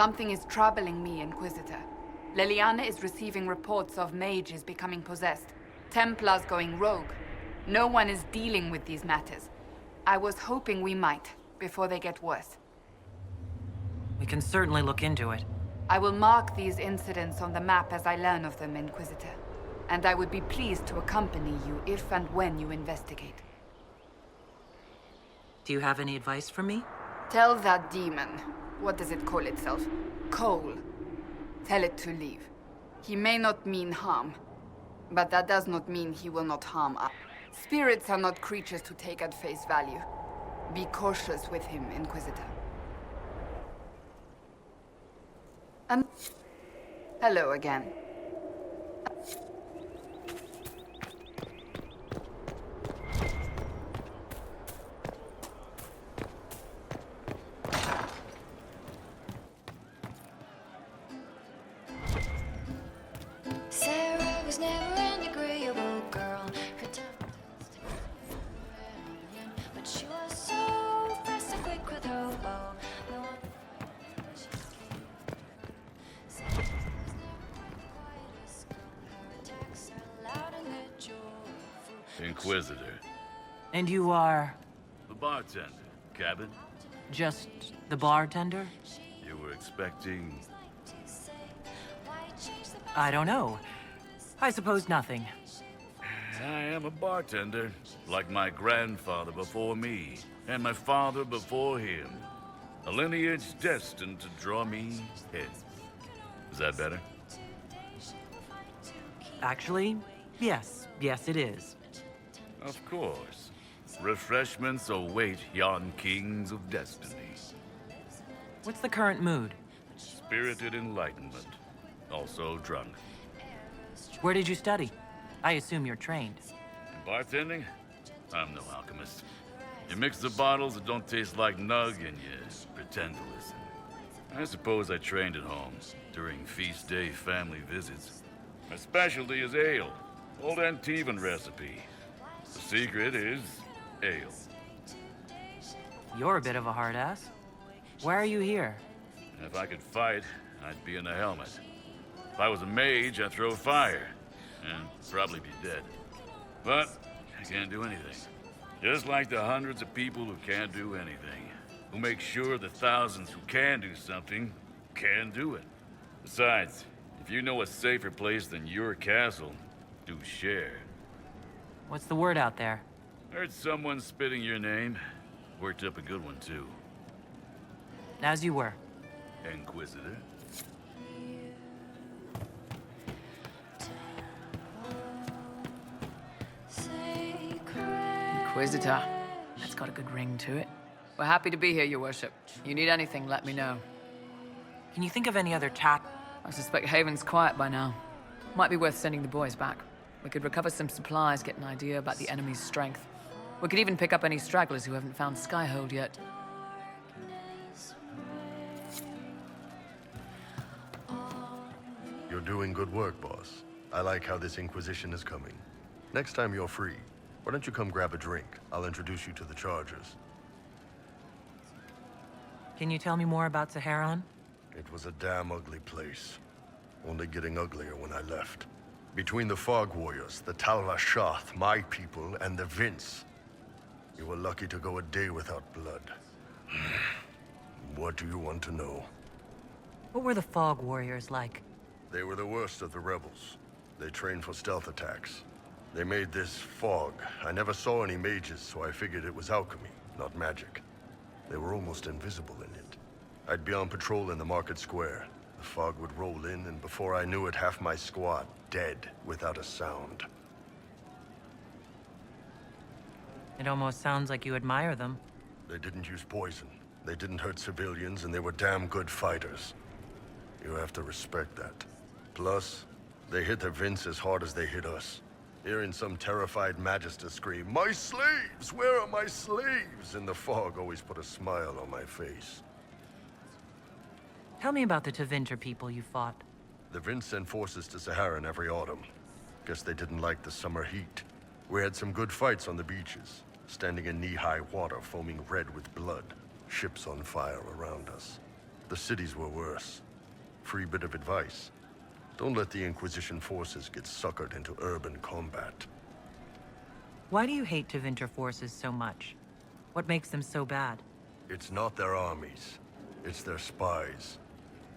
Something is troubling me, Inquisitor. Leliana is receiving reports of mages becoming possessed, Templars going rogue. No one is dealing with these matters. I was hoping we might, before they get worse. We can certainly look into it. I will mark these incidents on the map as I learn of them, Inquisitor. And I would be pleased to accompany you if and when you investigate. Do you have any advice for me? Tell that demon, what does it call itself? Cole. Tell it to leave. He may not mean harm, but that does not mean he will not harm us. Spirits are not creatures to take at face value. Be cautious with him, Inquisitor. And hello again. Sarah was never an agreeable girl. Her tongue but she was so fast and quick with her bow. No one Sarah was never the quietest girl. Her attacks are loud and they're joyful. Inquisitor. And you are... The bartender. Cabin? just the bartender? You were expecting... I don't know. I suppose nothing. I am a bartender, like my grandfather before me, and my father before him. A lineage destined to draw me in. Is that better? Actually, yes. Yes, it is. Of course. Refreshments await yon kings of destiny. What's the current mood? Spirited enlightenment. Also drunk. Where did you study? I assume you're trained. In bartending? I'm no alchemist. You mix the bottles that don't taste like nug and you pretend to listen. I suppose I trained at home, during feast day family visits. My specialty is ale. Old Antivan recipe. The secret is ale. You're a bit of a hard ass. Why are you here? If I could fight, I'd be in a helmet. If I was a mage, I'd throw fire. And probably be dead. But I can't do anything. Just like the hundreds of people who can't do anything. Who make sure the thousands who can do something can do it. Besides, if you know a safer place than your castle, do share. What's the word out there? Heard someone spitting your name. Worked up a good one, too. As you were. Inquisitor. Inquisitor. That's got a good ring to it. We're happy to be here, your worship. You need anything, let me know. Can you think of any other tack? I suspect Haven's quiet by now. Might be worth sending the boys back. We could recover some supplies, get an idea about the enemy's strength. We could even pick up any stragglers who haven't found Skyhold yet. You're doing good work, boss. I like how this Inquisition is coming. Next time you're free, why don't you come grab a drink? I'll introduce you to the Chargers. Can you tell me more about Saharan? It was a damn ugly place. Only getting uglier when I left. Between the Fog Warriors, the Talva Shoth, my people, and the Vince. You were lucky to go a day without blood. What do you want to know? What were the Fog Warriors like? They were the worst of the rebels. They trained for stealth attacks. They made this fog. I never saw any mages, so I figured it was alchemy, not magic. They were almost invisible in it. I'd be on patrol in the market square. The fog would roll in, and before I knew it, half my squad dead without a sound. It almost sounds like you admire them. They didn't use poison. They didn't hurt civilians, and they were damn good fighters. You have to respect that. Plus, they hit the Vince as hard as they hit us. Hearing some terrified Magister scream, "My slaves! Where are my slaves?" in the fog always put a smile on my face. Tell me about the Tevinter people you fought. The Vince sent forces to Saharan every autumn. Guess they didn't like the summer heat. We had some good fights on the beaches, standing in knee-high water foaming red with blood, ships on fire around us. The cities were worse. Free bit of advice. Don't let the Inquisition forces get suckered into urban combat. Why do you hate Tevinter forces so much? What makes them so bad? It's not their armies. It's their spies.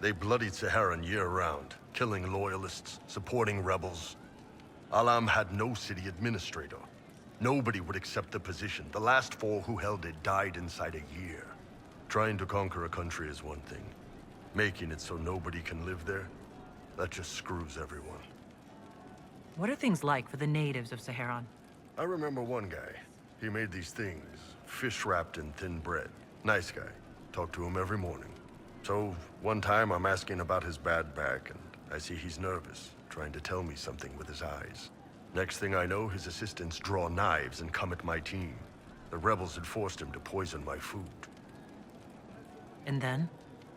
They bloodied Saharan year-round, killing loyalists, supporting rebels. Alam had no city administrator. Nobody would accept the position. The last 4 who held it died inside a year. Trying to conquer a country is one thing. Making it so nobody can live there, that just screws everyone. What are things like for the natives of Saharan? I remember one guy. He made these things, fish wrapped in thin bread. Nice guy. Talk to him every morning. So, one time I'm asking about his bad back, and I see he's nervous, trying to tell me something with his eyes. Next thing I know, his assistants draw knives and come at my team. The rebels had forced him to poison my food. And then?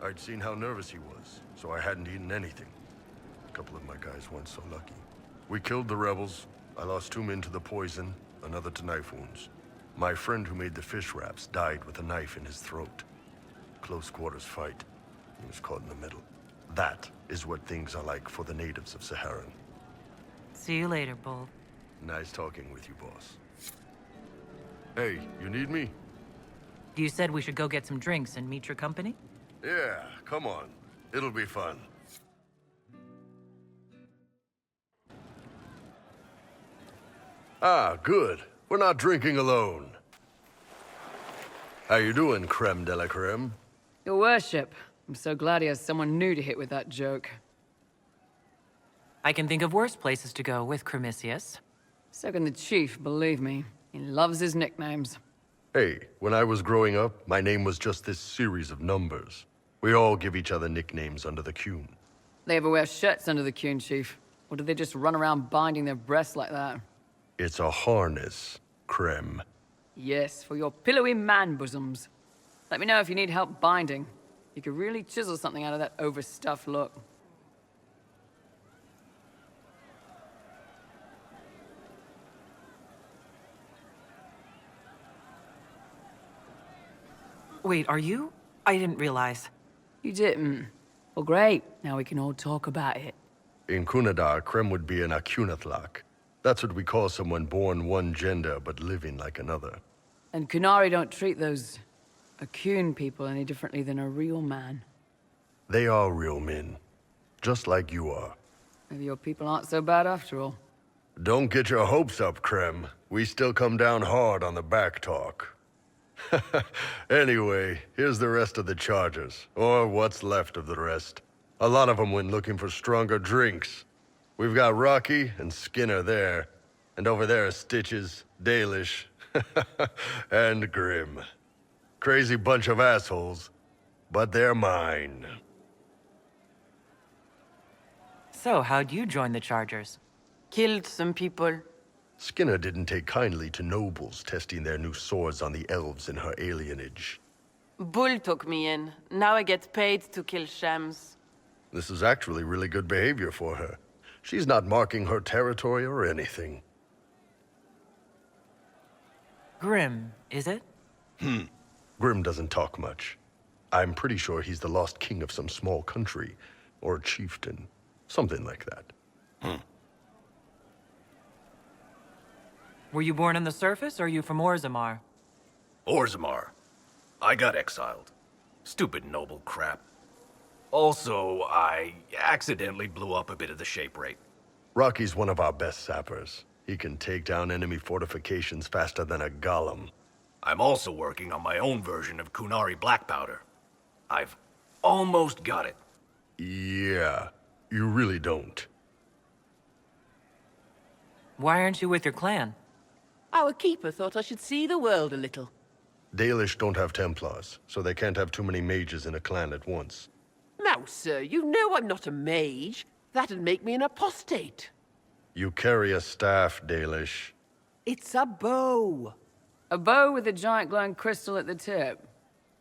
I'd seen how nervous he was, so I hadn't eaten anything. A couple of my guys weren't so lucky. We killed the rebels. I lost 2 men to the poison, another to knife wounds. My friend who made the fish wraps died with a knife in his throat. Close quarters fight. He was caught in the middle. That is what things are like for the natives of Saharan. See you later, Bull. Nice talking with you, boss. Hey, you need me? You said we should go get some drinks and meet your company? Yeah, come on. It'll be fun. Ah, good. We're not drinking alone. How you doing, creme de la creme? Your worship. I'm so glad he has someone new to hit with that joke. I can think of worse places to go with Cremisius. So can the chief, believe me. He loves his nicknames. Hey, when I was growing up, my name was just this series of numbers. We all give each other nicknames under the Qun. They ever wear shirts under the Qun, chief? Or do they just run around binding their breasts like that? It's a harness, creme. Yes, for your pillowy man bosoms. Let me know if you need help binding. You could really chisel something out of that overstuffed look. Wait, are you? I didn't realize. You didn't? Well, great. Now we can all talk about it. In Kunadar, creme would be an Akunathlak. That's what we call someone born one gender but living like another. And Kunari don't treat those Akun people any differently than a real man. They are real men, just like you are. Maybe your people aren't so bad after all. Don't get your hopes up, Creme. We still come down hard on the back talk. Anyway, here's the rest of the chargers, or what's left of the rest. A lot of them went looking for stronger drinks. We've got Rocky and Skinner there, and over there are Stitches, Dalish, and Grim. Crazy bunch of assholes, but they're mine. So, how'd you join the Chargers? Killed some people. Skinner didn't take kindly to nobles testing their new swords on the elves in her alienage. Bull took me in. Now I get paid to kill shams. This is actually really good behavior for her. She's not marking her territory or anything. Grim, is it? Grim doesn't talk much. I'm pretty sure he's the lost king of some small country, or a chieftain. Something like that. Were you born on the surface, or are you from Orzammar? Orzammar. I got exiled. Stupid noble crap. Also, I accidentally blew up a bit of the shape rate. Rocky's one of our best sappers. He can take down enemy fortifications faster than a golem. I'm also working on my own version of Kunari black powder. I've almost got it. Yeah, you really don't. Why aren't you with your clan? Our keeper thought I should see the world a little. Dalish don't have Templars, so they can't have too many mages in a clan at once. Now, sir, you know I'm not a mage. That'd make me an apostate. You carry a staff, Dalish. It's a bow. A bow with a giant glowing crystal at the tip.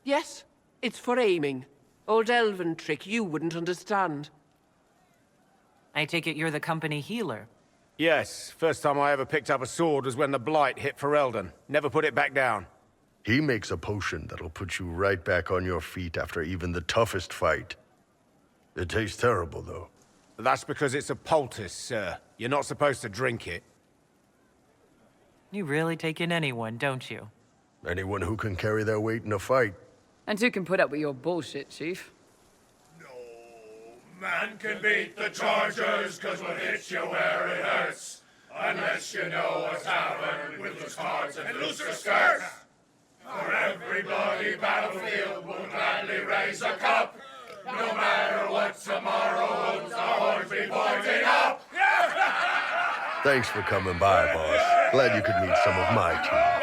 Yes, it's for aiming. Old elven trick you wouldn't understand. I take it you're the company healer. Yes, first time I ever picked up a sword was when the Blight hit Ferelden. Never put it back down. He makes a potion that'll put you right back on your feet after even the toughest fight. It tastes terrible, though. That's because it's a poultice, sir. You're not supposed to drink it. You really take in anyone, don't you? Anyone who can carry their weight in a fight. And who can put up with your bullshit, Chief? No man can beat the Chargers, cause we'll hit you where it hurts. Unless you know a tavern with loose cards and looser skirts. For every bloody battlefield will gladly raise a cup. No matter what tomorrow holds, our horns be pointing up. Thanks for coming by, boss. Glad you could meet some of my team.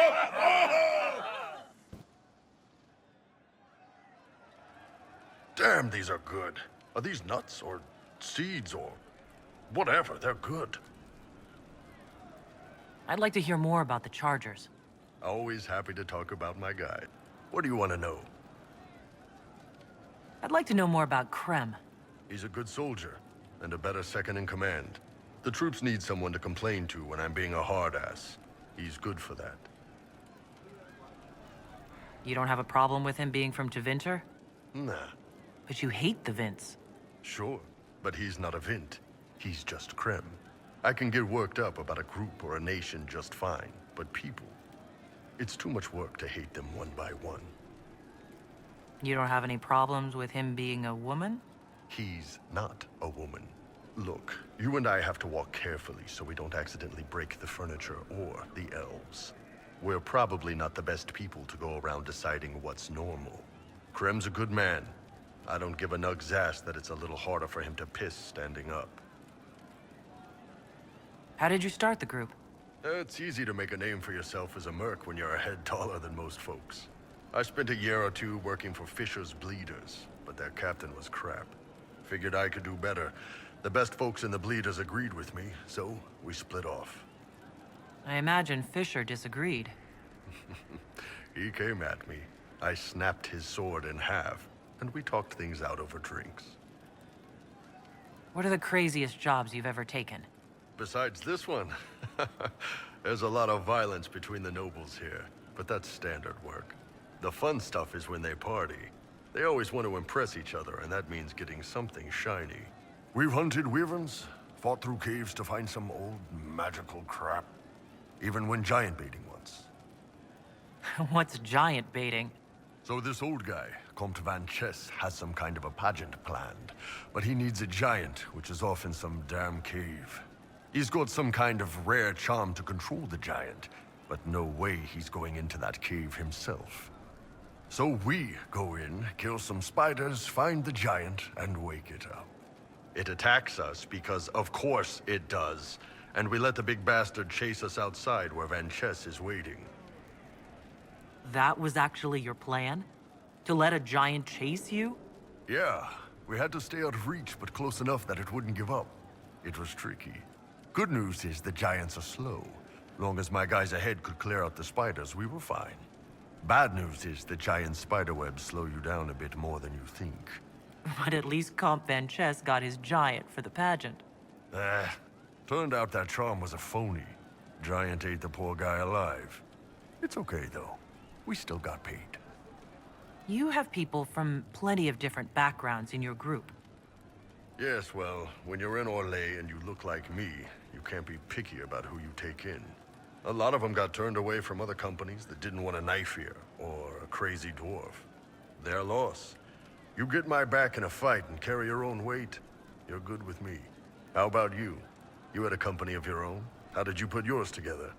Damn, these are good. Are these nuts or seeds or whatever? They're good. I'd like to hear more about the Chargers. Always happy to talk about my guy. What do you want to know? I'd like to know more about Krem. He's a good soldier and a better second in command. The troops need someone to complain to when I'm being a hard ass. He's good for that. You don't have a problem with him being from Tevinter? Nah. But you hate the Vints. Sure, but he's not a Vint. He's just Krem. I can get worked up about a group or a nation just fine, but people... It's too much work to hate them one by one. You don't have any problems with him being a woman? He's not a woman. Look, you and I have to walk carefully so we don't accidentally break the furniture or the elves. We're probably not the best people to go around deciding what's normal. Krem's a good man. I don't give a nug's ass that it's a little harder for him to piss standing up. How did you start the group? It's easy to make a name for yourself as a merc when you're a head taller than most folks. I spent a year or two working for Fisher's Bleeders, but their captain was crap. Figured I could do better. The best folks in the Bleeders agreed with me, so we split off. I imagine Fisher disagreed. He came at me. I snapped his sword in half, and we talked things out over drinks. What are the craziest jobs you've ever taken? Besides this one, there's a lot of violence between the nobles here, but that's standard work. The fun stuff is when they party. They always want to impress each other, and that means getting something shiny. We've hunted wyverns, fought through caves to find some old magical crap. Even went giant baiting once. What's giant baiting? So this old guy, Comte Van Chess, has some kind of a pageant planned, but he needs a giant, which is off in some damn cave. He's got some kind of rare charm to control the giant, but no way he's going into that cave himself. So we go in, kill some spiders, find the giant, and wake it up. It attacks us because, of course, it does, and we let the big bastard chase us outside where Van Chess is waiting. That was actually your plan? To let a giant chase you? Yeah, we had to stay out of reach, but close enough that it wouldn't give up. It was tricky. Good news is the giants are slow. Long as my guys ahead could clear out the spiders, we were fine. Bad news is the giant spiderwebs slow you down a bit more than you think. But at least Comte Van Chess got his giant for the pageant. Turned out that charm was a phony. Giant ate the poor guy alive. It's okay, though. We still got paid. You have people from plenty of different backgrounds in your group. Yes, well, when you're in Orlais and you look like me, you can't be picky about who you take in. A lot of them got turned away from other companies that didn't want a knife here, or a crazy dwarf. Their loss. You get my back in a fight and carry your own weight, you're good with me. How about you? You had a company of your own? How did you put yours together?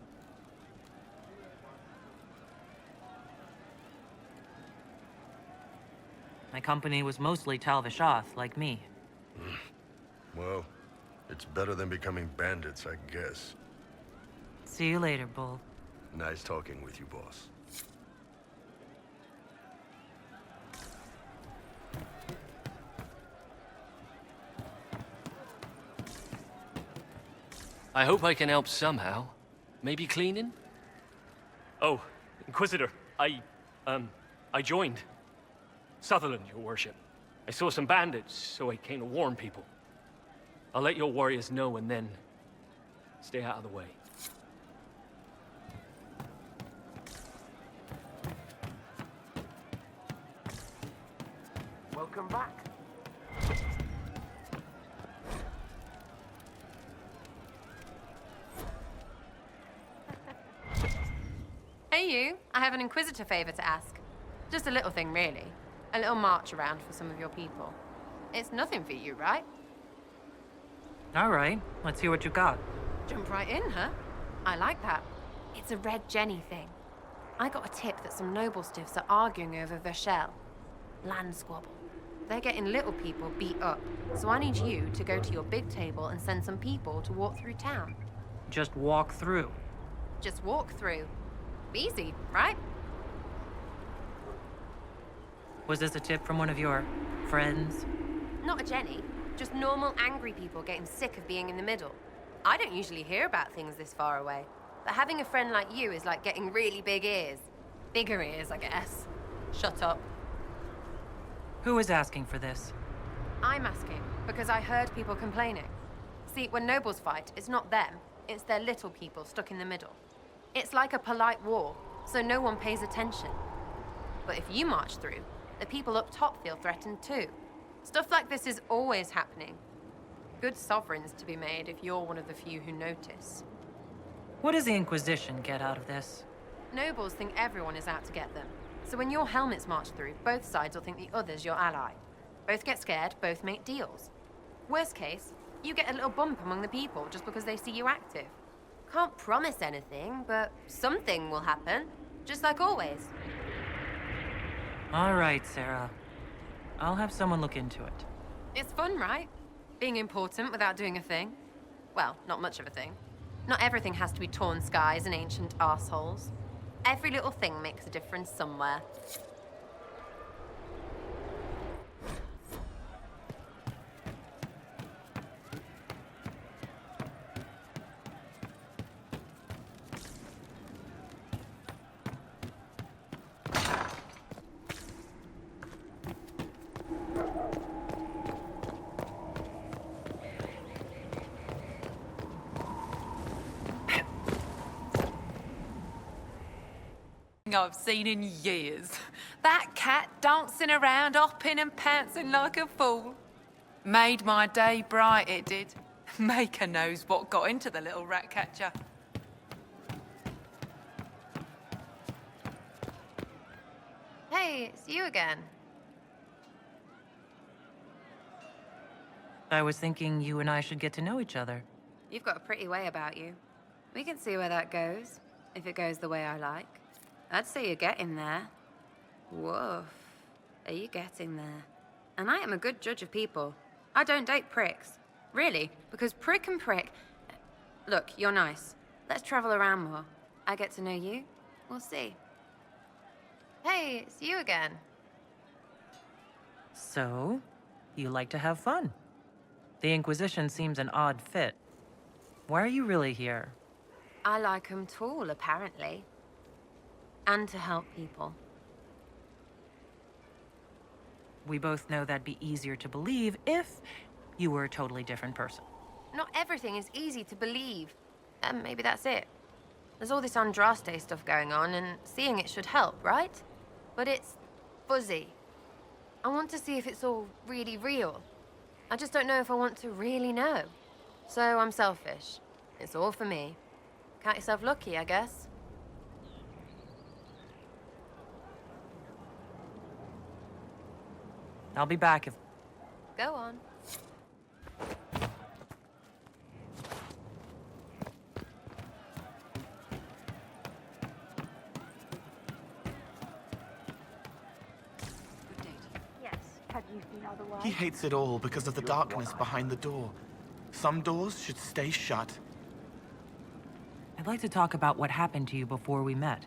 My company was mostly Talvishath, like me. Well, it's better than becoming bandits, I guess. See you later, Bull. Nice talking with you, boss. I hope I can help somehow. Maybe cleaning? Oh, Inquisitor, I joined. Sutherland, your worship. I saw some bandits, so I came to warn people. I'll let your warriors know and then stay out of the way. Welcome back. Hey you, I have an Inquisitor favor to ask. Just a little thing, really. A little march around for some of your people. It's nothing for you, right? All right, let's hear what you got. Jump right in, huh? I like that. It's a Red Jenny thing. I got a tip that some noble stiffs are arguing over Vershel. Land squabble. They're getting little people beat up, so I need you to go to your big table and send some people to walk through town. Just walk through. Just walk through. Easy, right? Was this a tip from one of your friends? Not a Jenny. Just normal angry people getting sick of being in the middle. I don't usually hear about things this far away, but having a friend like you is like getting really big ears. Bigger ears, I guess. Shut up. Who is asking for this? I'm asking because I heard people complaining. See, when nobles fight, it's not them, it's their little people stuck in the middle. It's like a polite war, so no one pays attention. But if you march through, the people up top feel threatened too. Stuff like this is always happening. Good sovereigns to be made if you're one of the few who notice. What does the Inquisition get out of this? Nobles think everyone is out to get them. So when your helmets march through, both sides will think the other's your ally. Both get scared, both make deals. Worst case, you get a little bump among the people just because they see you active. Can't promise anything, but something will happen, just like always. All right, Sarah. I'll have someone look into it. It's fun, right? Being important without doing a thing. Well, not much of a thing. Not everything has to be torn skies and ancient arseholes. Every little thing makes a difference somewhere. I've seen in years. That cat dancing around, hopping and pouncing like a fool. Made my day bright, it did. Maker knows what got into the little rat catcher. Hey, it's you again. I was thinking you and I should get to know each other. You've got a pretty way about you. We can see where that goes, if it goes the way I like. I'd say you're getting there. Woof. Are you getting there? And I am a good judge of people. I don't date pricks. Really, because prick and prick... Look, you're nice. Let's travel around more. I get to know you. We'll see. Hey, it's you again. So, you like to have fun. The Inquisition seems an odd fit. Why are you really here? I like 'em tall, apparently. And to help people. We both know that'd be easier to believe if you were a totally different person. Not everything is easy to believe. And maybe that's it. There's all this Andraste stuff going on, and seeing it should help, right? But it's fuzzy. I want to see if it's all really real. I just don't know if I want to really know. So I'm selfish. It's all for me. Count yourself lucky, I guess. I'll be back if... Go on. He hates it all because of the darkness behind the door. Some doors should stay shut. I'd like to talk about what happened to you before we met.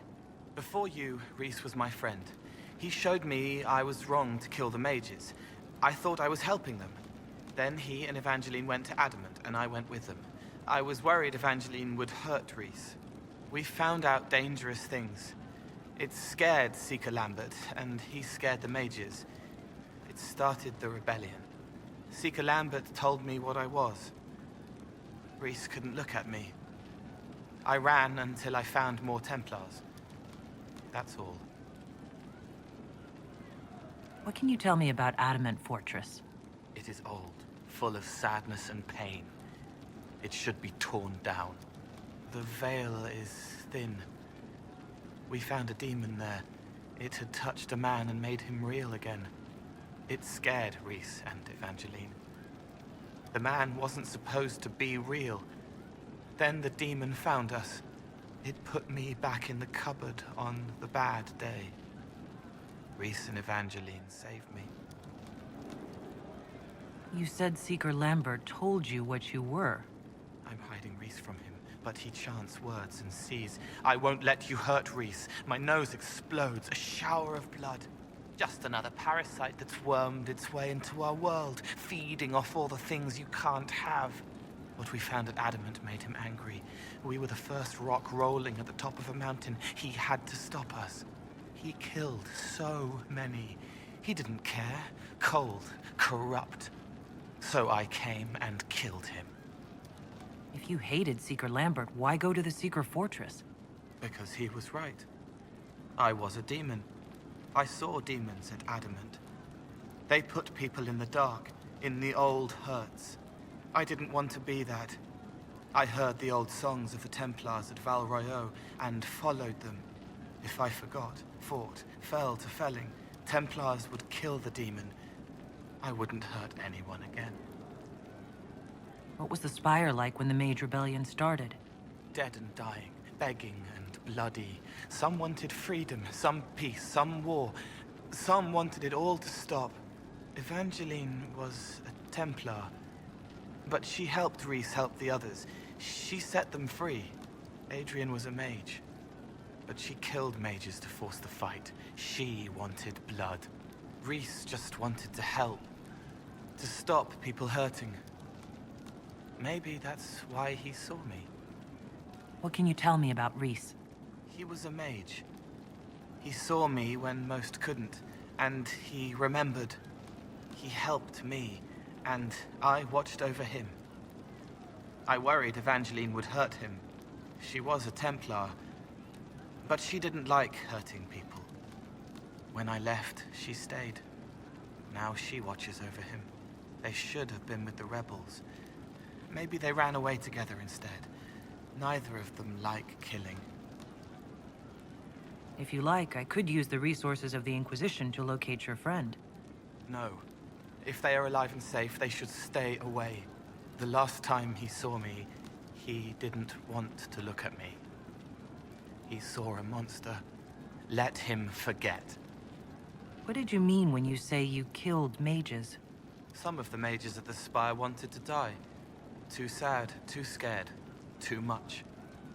Before you, Rhys was my friend. He showed me I was wrong to kill the mages. I thought I was helping them. Then he and Evangeline went to Adamant, and I went with them. I was worried Evangeline would hurt Rhys. We found out dangerous things. It scared Seeker Lambert, and he scared the mages. It started the rebellion. Seeker Lambert told me what I was. Rhys couldn't look at me. I ran until I found more Templars. That's all. What can you tell me about Adamant Fortress? It is old, full of sadness and pain. It should be torn down. The veil is thin. We found a demon there. It had touched a man and made him real again. It scared Reese and Evangeline. The man wasn't supposed to be real. Then the demon found us. It put me back in the cupboard on the bad day. Reese and Evangeline saved me. You said Seeker Lambert told you what you were. I'm hiding Reese from him, but he chants words and sees. I won't let you hurt Reese. My nose explodes, a shower of blood. Just another parasite that's wormed its way into our world, feeding off all the things you can't have. What we found at Adamant made him angry. We were the first rock rolling at the top of a mountain. He had to stop us. He killed so many. He didn't care. Cold, corrupt. So I came and killed him. If you hated Seeker Lambert, why go to the Seeker Fortress? Because he was right. I was a demon. I saw demons at Adamant. They put people in the dark, in the old hurts. I didn't want to be that. I heard the old songs of the Templars at Val Royeaux and followed them. If I forgot, fought, fell to felling, Templars would kill the demon. I wouldn't hurt anyone again. What was the Spire like when the Mage Rebellion started? Dead and dying, begging and bloody. Some wanted freedom, some peace, some war. Some wanted it all to stop. Evangeline was a Templar. But she helped Reese help the others. She set them free. Adrian was a mage. But she killed mages to force the fight. She wanted blood. Reese just wanted to help. To stop people hurting. Maybe that's why he saw me. What can you tell me about Reese? He was a mage. He saw me when most couldn't, and he remembered. He helped me, and I watched over him. I worried Evangeline would hurt him. She was a Templar, but she didn't like hurting people. When I left, she stayed. Now she watches over him. They should have been with the rebels. Maybe they ran away together instead. Neither of them like killing. If you like, I could use the resources of the Inquisition to locate your friend. No. If they are alive and safe, they should stay away. The last time he saw me, he didn't want to look at me. He saw a monster. Let him forget. What did you mean when you say you killed mages? Some of the mages at the Spire wanted to die. Too sad, too scared, too much.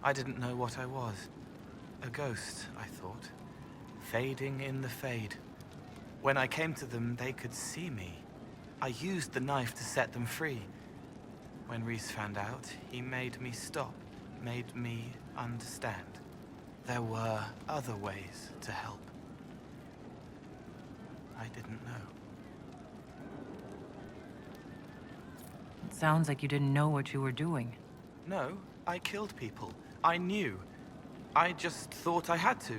I didn't know what I was. A ghost, I thought. Fading in the fade. When I came to them, they could see me. I used the knife to set them free. When Reese found out, he made me stop, made me understand. There were other ways to help. I didn't know. It sounds like you didn't know what you were doing. No, I killed people. I knew. I just thought I had to.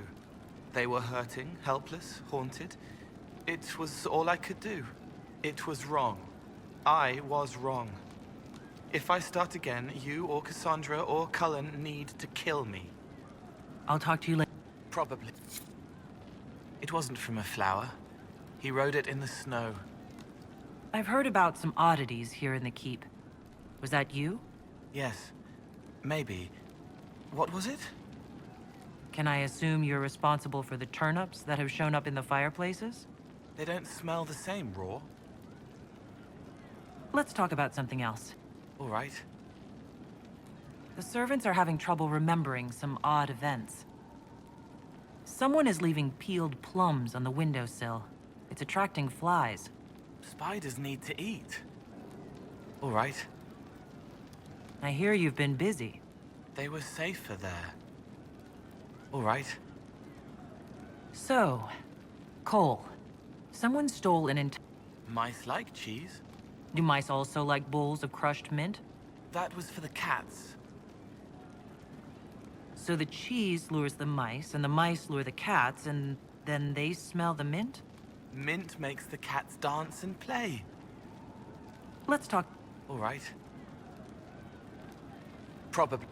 They were hurting, helpless, haunted. It was all I could do. It was wrong. I was wrong. If I start again, you or Cassandra or Cullen need to kill me. I'll talk to you later. Probably. It wasn't from a flower. He wrote it in the snow. I've heard about some oddities here in the keep. Was that you? Yes. Maybe. What was it? Can I assume you're responsible for the turnips that have shown up in the fireplaces? They don't smell the same raw. Let's talk about something else. All right. The servants are having trouble remembering some odd events. Someone is leaving peeled plums on the windowsill. It's attracting flies. Spiders need to eat. All right. I hear you've been busy. They were safer there. All right. So, Cole, someone stole an Mice like cheese. Do mice also like bowls of crushed mint? That was for the cats. So the cheese lures the mice, and the mice lure the cats, and then they smell the mint? Mint makes the cats dance and play. Let's talk. All right. Probably.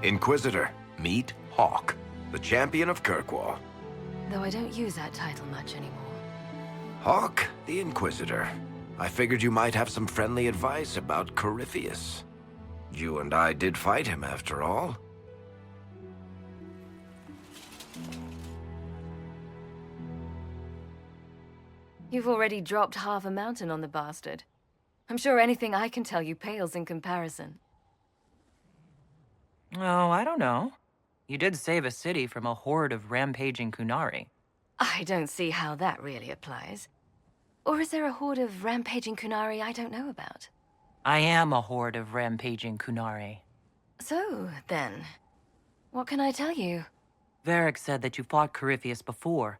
Inquisitor, meet Hawk, the champion of Kirkwall. Though I don't use that title much anymore. Hawk, the Inquisitor. I figured you might have some friendly advice about Corypheus. You and I did fight him, after all. You've already dropped half a mountain on the bastard. I'm sure anything I can tell you pales in comparison. Oh, I don't know. You did save a city from a horde of rampaging Kunari. I don't see how that really applies. Or is there a horde of rampaging Kunari I don't know about? I am a horde of rampaging Kunari. So, then, what can I tell you? Varric said that you fought Corypheus before.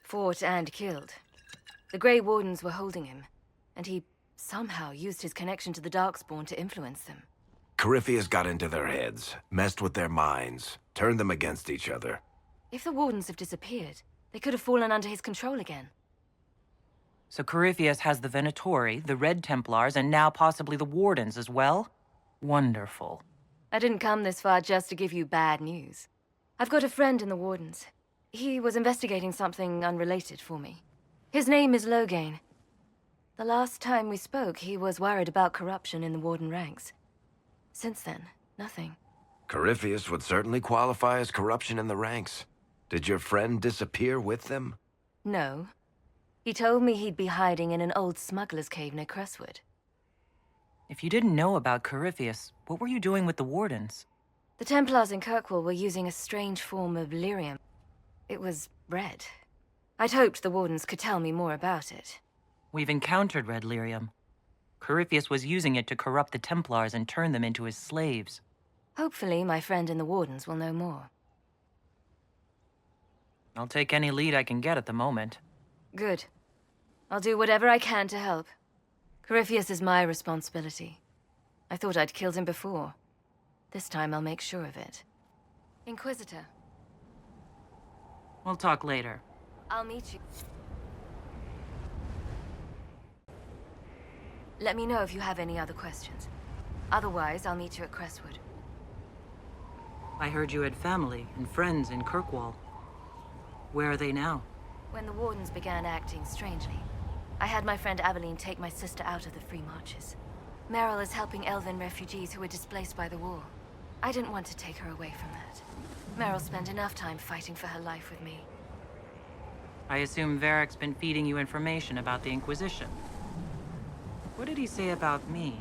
Fought and killed. The Grey Wardens were holding him, and he somehow used his connection to the Darkspawn to influence them. Corypheus got into their heads, messed with their minds, turned them against each other. If the Wardens have disappeared, they could have fallen under his control again. So Corypheus has the Venatori, the Red Templars, and now possibly the Wardens as well? Wonderful. I didn't come this far just to give you bad news. I've got a friend in the Wardens. He was investigating something unrelated for me. His name is Loghain. The last time we spoke, he was worried about corruption in the Warden ranks. Since then, nothing. Corypheus would certainly qualify as corruption in the ranks. Did your friend disappear with them? No. He told me he'd be hiding in an old smuggler's cave near Crestwood. If you didn't know about Corypheus, what were you doing with the Wardens? The Templars in Kirkwall were using a strange form of lyrium. It was red. I'd hoped the Wardens could tell me more about it. We've encountered red lyrium. Corypheus was using it to corrupt the Templars and turn them into his slaves. Hopefully, my friend in the Wardens will know more. I'll take any lead I can get at the moment. Good. I'll do whatever I can to help. Corypheus is my responsibility. I thought I'd killed him before. This time I'll make sure of it. Inquisitor. We'll talk later. I'll meet you. Let me know if you have any other questions. Otherwise, I'll meet you at Crestwood. I heard you had family and friends in Kirkwall. Where are they now? When the Wardens began acting strangely, I had my friend Aveline take my sister out of the Free Marches. Meryl is helping Elven refugees who were displaced by the war. I didn't want to take her away from that. Meryl spent enough time fighting for her life with me. I assume Varric's been feeding you information about the Inquisition. What did he say about me?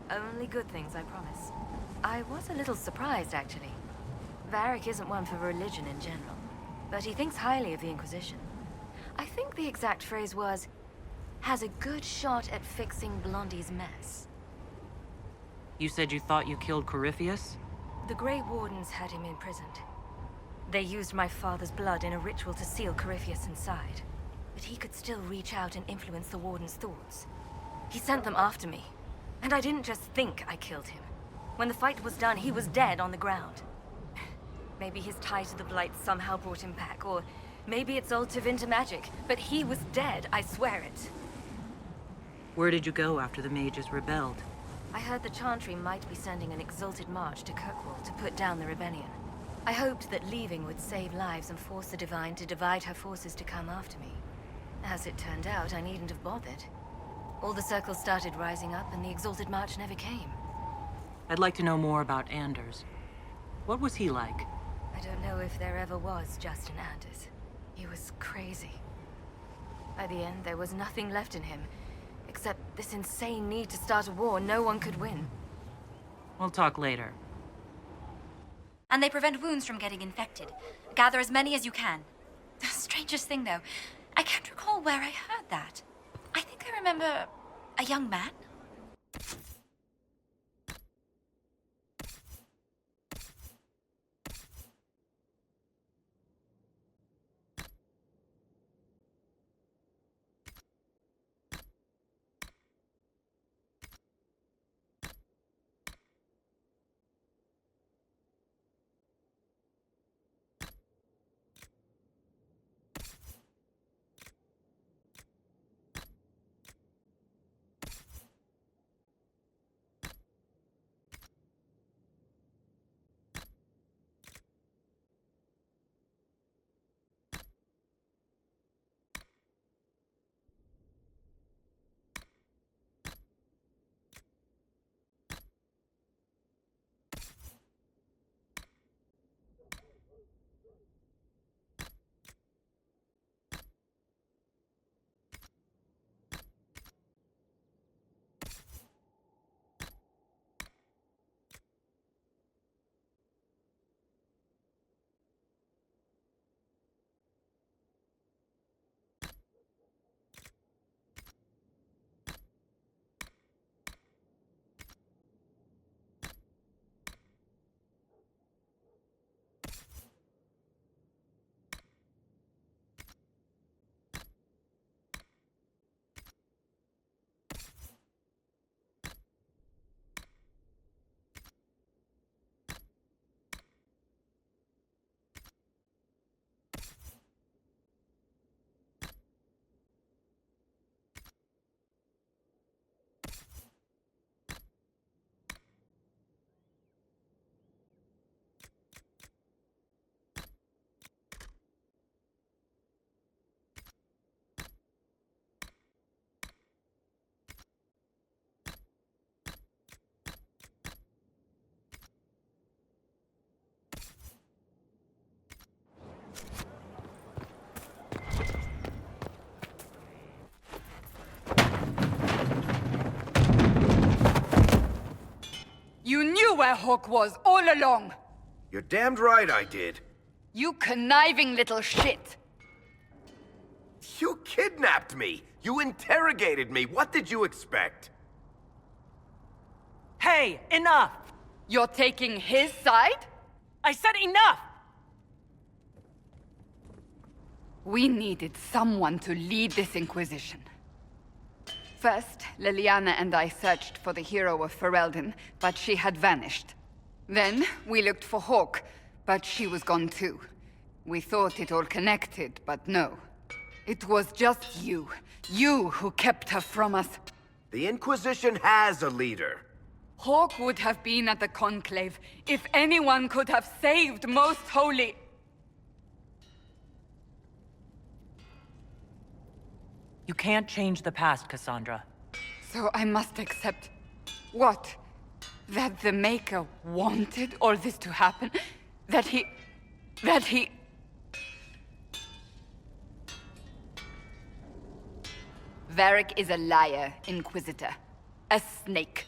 Only good things, I promise. I was a little surprised, actually. Varric isn't one for religion in general, but he thinks highly of the Inquisition. I think the exact phrase was, has a good shot at fixing Blondie's mess. You said you thought you killed Corypheus? The Grey Wardens had him imprisoned. They used my father's blood in a ritual to seal Corypheus inside. But he could still reach out and influence the Warden's thoughts. He sent them after me. And I didn't just think I killed him. When the fight was done, he was dead on the ground. Maybe his tie to the Blight somehow brought him back, or maybe it's all Tevinter magic, but he was dead, I swear it. Where did you go after the mages rebelled? I heard the Chantry might be sending an exalted march to Kirkwall to put down the rebellion. I hoped that leaving would save lives and force the Divine to divide her forces to come after me. As it turned out, I needn't have bothered. All the circles started rising up, and the exalted march never came. I'd like to know more about Anders. What was he like? I don't know if there ever was Justin Anders. He was crazy. By the end, there was nothing left in him, except this insane need to start a war no one could win. We'll talk later. And they prevent wounds from getting infected. Gather as many as you can. The strangest thing, though, I can't recall where I heard that. I think I remember a young man. You knew where Hawk was all along! You're damned right I did. You conniving little shit! You kidnapped me! You interrogated me! What did you expect? Hey, enough! You're taking his side? I said enough! We needed someone to lead this Inquisition. First, Liliana and I searched for the hero of Ferelden, but she had vanished. Then, we looked for Hawk, but she was gone too. We thought it all connected, but no. It was just you. You who kept her from us. The Inquisition has a leader. Hawk would have been at the Conclave if anyone could have saved Most Holy... You can't change the past, Cassandra. So I must accept... what? That the Maker wanted all this to happen? That he... Varric is a liar, Inquisitor. A snake.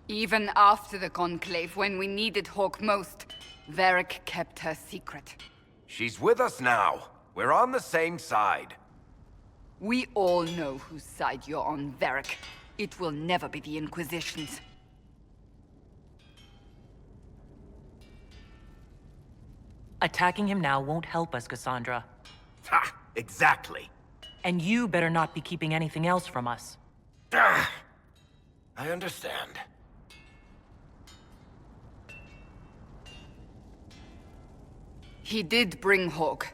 Even after the Conclave, when we needed Hawk most, Varric kept her secret. She's with us now. We're on the same side. We all know whose side you're on, Varric. It will never be the Inquisition's. Attacking him now won't help us, Cassandra. Ha! Exactly. And you better not be keeping anything else from us. I understand. He did bring Hawk.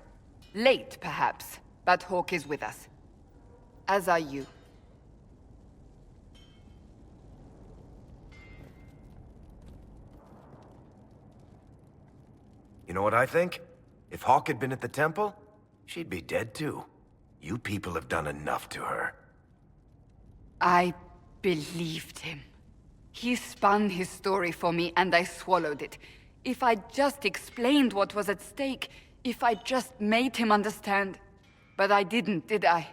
Late, perhaps, but Hawk is with us. As are you. You know what I think? If Hawk had been at the temple, she'd be dead too. You people have done enough to her. I believed him. He spun his story for me, and I swallowed it. If I'd just explained what was at stake, if I just made him understand. But I didn't, did I?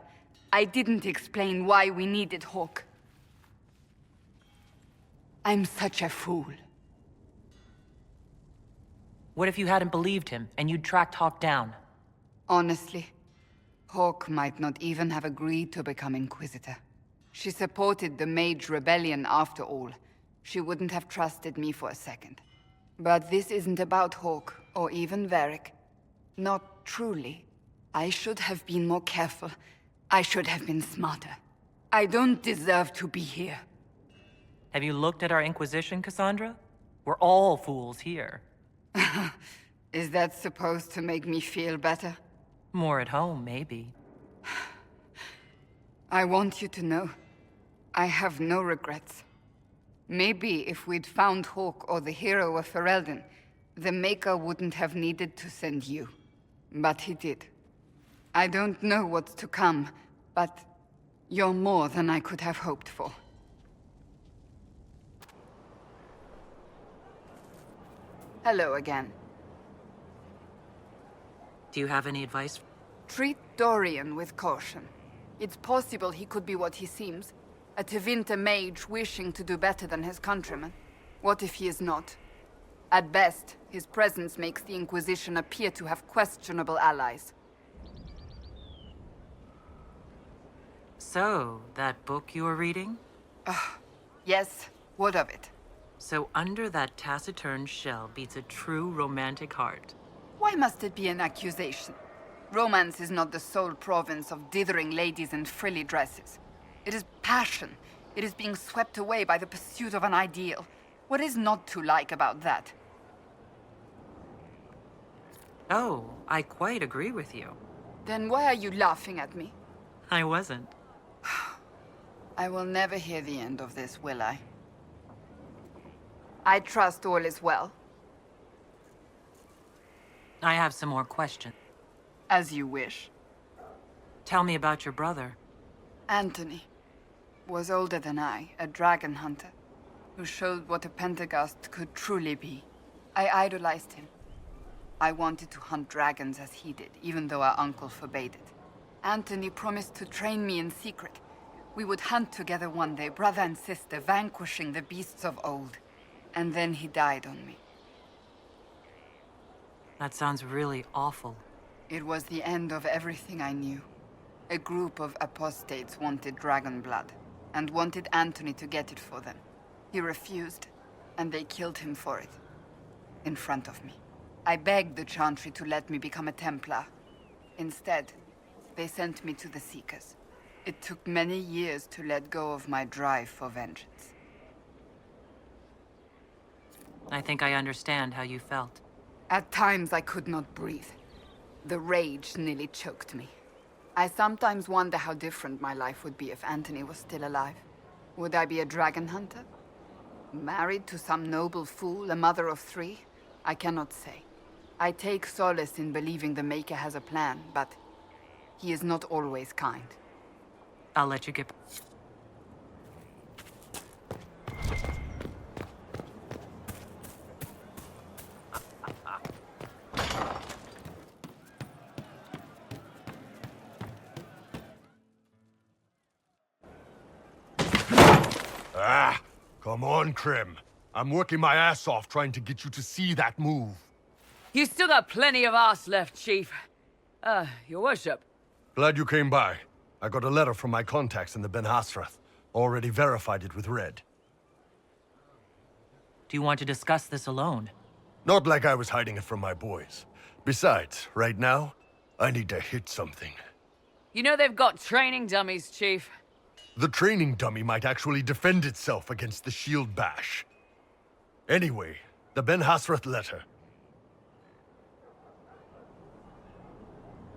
I didn't explain why we needed Hawk. I'm such a fool. What if you hadn't believed him, and you'd tracked Hawk down? Honestly, Hawk might not even have agreed to become Inquisitor. She supported the Mage Rebellion after all. She wouldn't have trusted me for a second. But this isn't about Hawk, or even Varric. Not truly. I should have been more careful. I should have been smarter. I don't deserve to be here. Have you looked at our Inquisition, Cassandra? We're all fools here. Is that supposed to make me feel better? More at home, maybe. I want you to know, I have no regrets. Maybe if we'd found Hawk or the hero of Ferelden, the Maker wouldn't have needed to send you. But he did. I don't know what's to come, but you're more than I could have hoped for. Hello again. Do you have any advice? Treat Dorian with caution. It's possible he could be what he seems. A Tevinter mage wishing to do better than his countrymen. What if he is not? At best, his presence makes the Inquisition appear to have questionable allies. So, that book you were reading? Yes, what of it? So under that taciturn shell beats a true romantic heart. Why must it be an accusation? Romance is not the sole province of dithering ladies in frilly dresses. It is passion. It is being swept away by the pursuit of an ideal. What is not to like about that? Oh, I quite agree with you. Then why are you laughing at me? I wasn't. I will never hear the end of this, will I? I trust all is well. I have some more questions. As you wish. Tell me about your brother. Anthony was older than I, a dragon hunter, who showed what a Pentagast could truly be. I idolized him. I wanted to hunt dragons as he did, even though our uncle forbade it. Anthony promised to train me in secret. We would hunt together one day, brother and sister, vanquishing the beasts of old. And then he died on me. That sounds really awful. It was the end of everything I knew. A group of apostates wanted dragon blood, and wanted Anthony to get it for them. He refused, and they killed him for it. In front of me. I begged the Chantry to let me become a Templar. Instead, they sent me to the Seekers. It took many years to let go of my drive for vengeance. I think I understand how you felt. At times I could not breathe. The rage nearly choked me. I sometimes wonder how different my life would be if Anthony was still alive. Would I be a dragon hunter? Married to some noble fool, a mother of 3? I cannot say. I take solace in believing the Maker has a plan, but he is not always kind. I'll let you get... Come on, Krim. I'm working my ass off trying to get you to see that move. You still got plenty of arse left, Chief. Your worship. Glad you came by. I got a letter from my contacts in the Ben Hasrath. Already verified it with Red. Do you want to discuss this alone? Not like I was hiding it from my boys. Besides, right now, I need to hit something. You know they've got training dummies, Chief. The training dummy might actually defend itself against the shield bash. Anyway, the Ben Hasrath letter.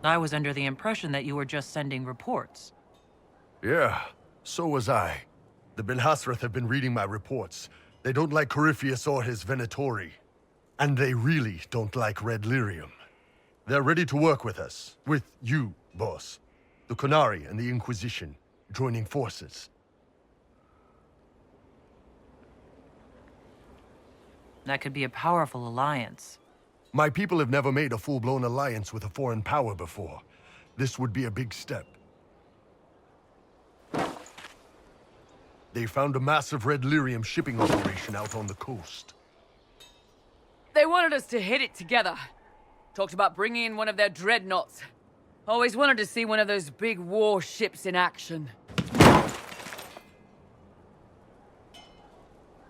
I was under the impression that you were just sending reports. Yeah, so was I. The Ben Hasrath have been reading my reports. They don't like Corypheus or his Venatori. And they really don't like Red Lyrium. They're ready to work with us. With you, boss. The Qunari and the Inquisition, joining forces. That could be a powerful alliance. My people have never made a full-blown alliance with a foreign power before. This would be a big step. They found a massive Red Lyrium shipping operation out on the coast. They wanted us to hit it together. Talked about bringing in one of their dreadnoughts. Always wanted to see one of those big warships in action.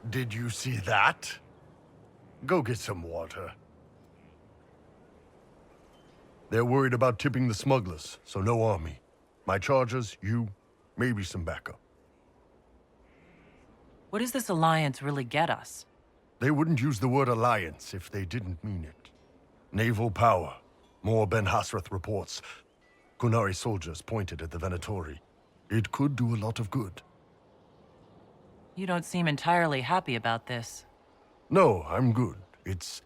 Did you see that? Go get some water. They're worried about tipping the smugglers, so no army. My chargers, you, maybe some backup. What does this alliance really get us? They wouldn't use the word alliance if they didn't mean it. Naval power. More Ben Hasrath reports. Qunari soldiers pointed at the Venatori. It could do a lot of good. You don't seem entirely happy about this. No, I'm good. It's...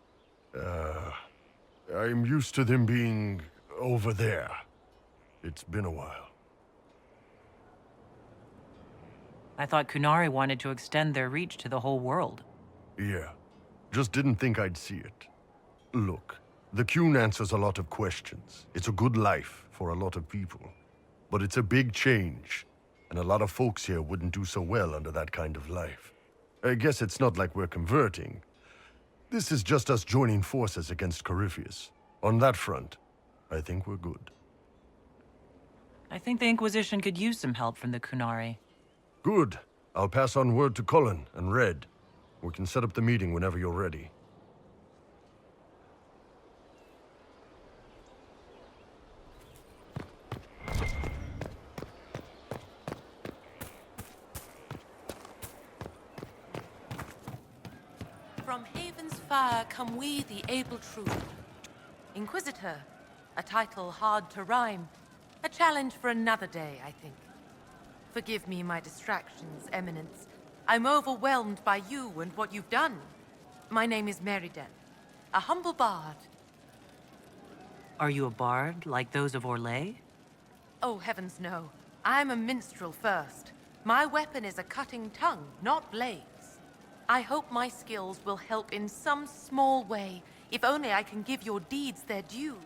I'm used to them being over there. It's been a while. I thought Qunari wanted to extend their reach to the whole world. Yeah. Just didn't think I'd see it. Look, the Qun answers a lot of questions. It's a good life for a lot of people. But it's a big change, and a lot of folks here wouldn't do so well under that kind of life. I guess it's not like we're converting. This is just us joining forces against Corypheus. On that front, I think we're good. I think the Inquisition could use some help from the Qunari. Good. I'll pass on word to Cullen and Red. We can set up the meeting whenever you're ready. From Haven's fire come we, the able true. Inquisitor, a title hard to rhyme. A challenge for another day, I think. Forgive me my distractions, Eminence. I'm overwhelmed by you and what you've done. My name is Meriden, a humble bard. Are you a bard, like those of Orlais? Oh, heavens no. I'm a minstrel first. My weapon is a cutting tongue, not blades. I hope my skills will help in some small way, if only I can give your deeds their due.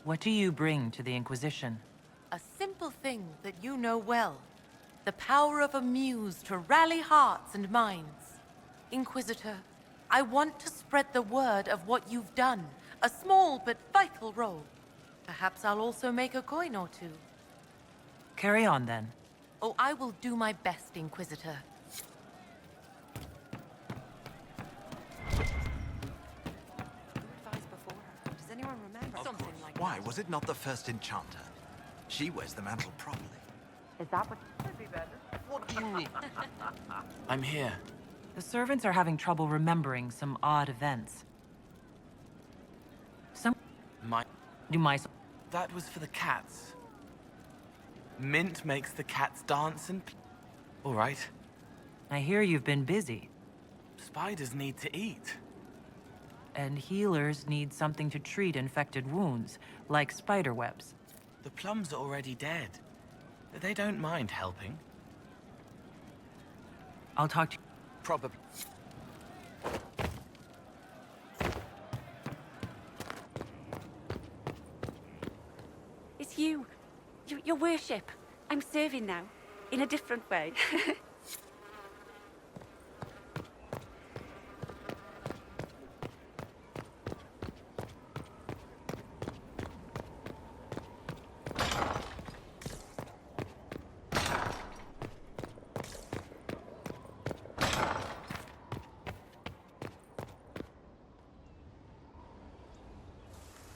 What do you bring to the Inquisition? A simple thing that you know well. The power of a muse to rally hearts and minds. Inquisitor, I want to spread the word of what you've done. A small but vital role. Perhaps I'll also make a coin or two. Carry on, then. Oh, I will do my best, Inquisitor. Does anyone remember? Something like Why was it not the first enchanter? She wears the mantle properly. Is that what? What do you need? I'm here. The servants are having trouble remembering some odd events. That was for the cats. Mint makes the cats dance and... All right. I hear you've been busy. Spiders need to eat. And healers need something to treat infected wounds, like spider webs. The plums are already dead. They don't mind helping. I'll talk to you. Probably. It's you. Your worship. I'm serving now. In a different way.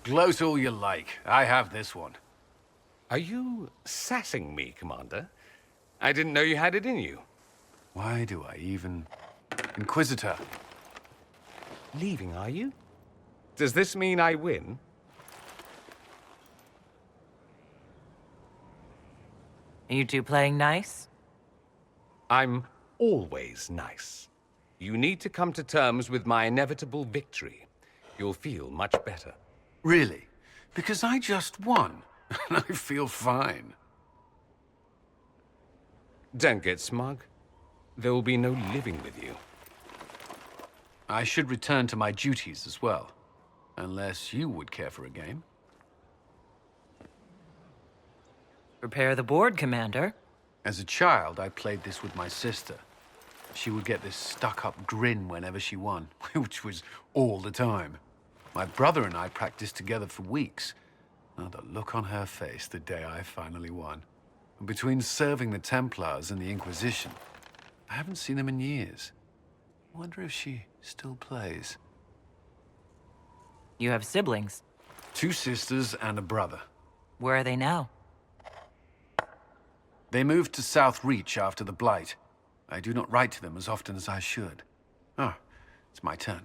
Gloat all you like. I have this one. Are you sassing me, Commander? I didn't know you had it in you. Why do I even... Inquisitor. Leaving, are you? Does this mean I win? Are you two playing nice? I'm always nice. You need to come to terms with my inevitable victory. You'll feel much better. Really? Because I just won, and I feel fine. Don't get smug. There will be no living with you. I should return to my duties as well. Unless you would care for a game. Prepare the board, Commander. As a child, I played this with my sister. She would get this stuck-up grin whenever she won, which was all the time. My brother and I practiced together for weeks. Oh, the look on her face the day I finally won. And between serving the Templars and the Inquisition, I haven't seen them in years. I wonder if she still plays. You have siblings? 2 sisters and a brother. Where are they now? They moved to South Reach after the Blight. I do not write to them as often as I should. Oh, it's my turn.